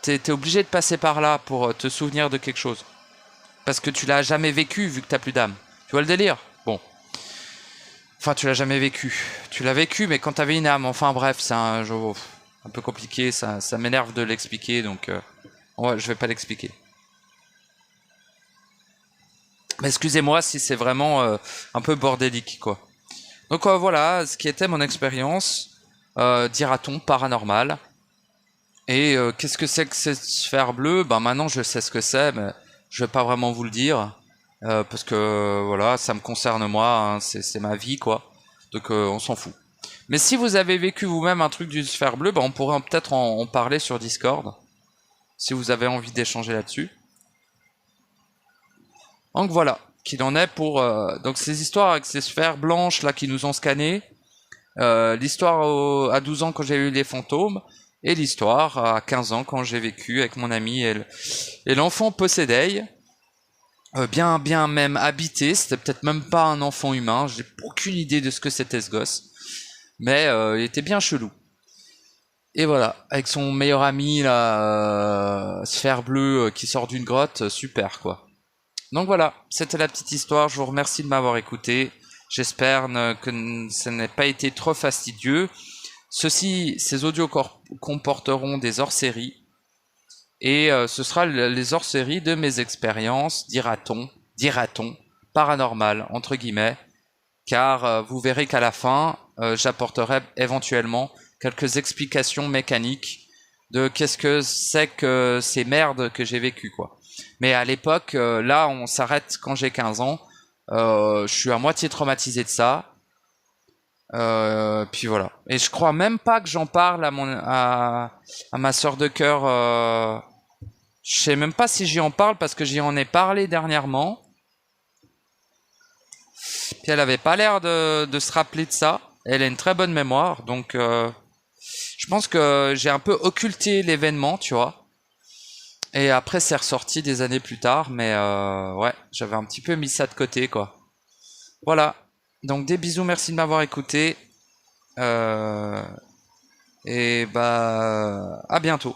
tu es obligé de passer par là pour te souvenir de quelque chose. Parce que tu l'as jamais vécu vu que tu n'as plus d'âme. Tu vois le délire? Bon. Enfin, tu l'as jamais vécu. Tu l'as vécu, mais quand tu avais une âme. Enfin bref, c'est un peu compliqué. Ça m'énerve de l'expliquer, donc ouais, je vais pas l'expliquer. Mais excusez-moi si c'est vraiment un peu bordélique, quoi. Donc voilà, ce qui était mon expérience, dira-t-on, paranormale. Et qu'est-ce que c'est que cette sphère bleue? Ben maintenant je sais ce que c'est, mais je vais pas vraiment vous le dire. Parce que voilà, ça me concerne moi, hein, c'est ma vie, quoi. Donc on s'en fout. Mais si vous avez vécu vous-même un truc d'une sphère bleue, ben on pourrait peut-être en parler sur Discord. Si vous avez envie d'échanger là-dessus. Donc voilà, qu'il en est pour donc ces histoires avec ces sphères blanches là qui nous ont scannés. L'histoire à 12 ans quand j'ai eu les fantômes. Et l'histoire à 15 ans quand j'ai vécu avec mon ami et l'enfant possédé. Bien même habité, c'était peut-être même pas un enfant humain, j'ai aucune idée de ce que c'était ce gosse. Mais il était bien chelou. Et voilà, avec son meilleur ami, la sphère bleue qui sort d'une grotte, super quoi. Donc voilà, c'était la petite histoire, je vous remercie de m'avoir écouté. J'espère que ça n'ait pas été trop fastidieux. Ces audios comporteront des hors-séries. Et ce sera les hors-séries de mes expériences, dira-t-on, paranormales, entre guillemets, car vous verrez qu'à la fin, j'apporterai éventuellement quelques explications mécaniques de qu'est-ce que c'est que ces merdes que j'ai vécues, quoi. Mais à l'époque, là, on s'arrête quand j'ai 15 ans. Je suis à moitié traumatisé de ça. Puis voilà. Et je crois même pas que j'en parle à ma sœur de cœur. Je sais même pas si j'y en parle parce que j'y en ai parlé dernièrement. Puis elle avait pas l'air de se rappeler de ça. Elle a une très bonne mémoire, donc je pense que j'ai un peu occulté l'événement, tu vois. Et après c'est ressorti des années plus tard, mais ouais, j'avais un petit peu mis ça de côté, quoi. Voilà. Donc des bisous, merci de m'avoir écouté. Et bah à bientôt.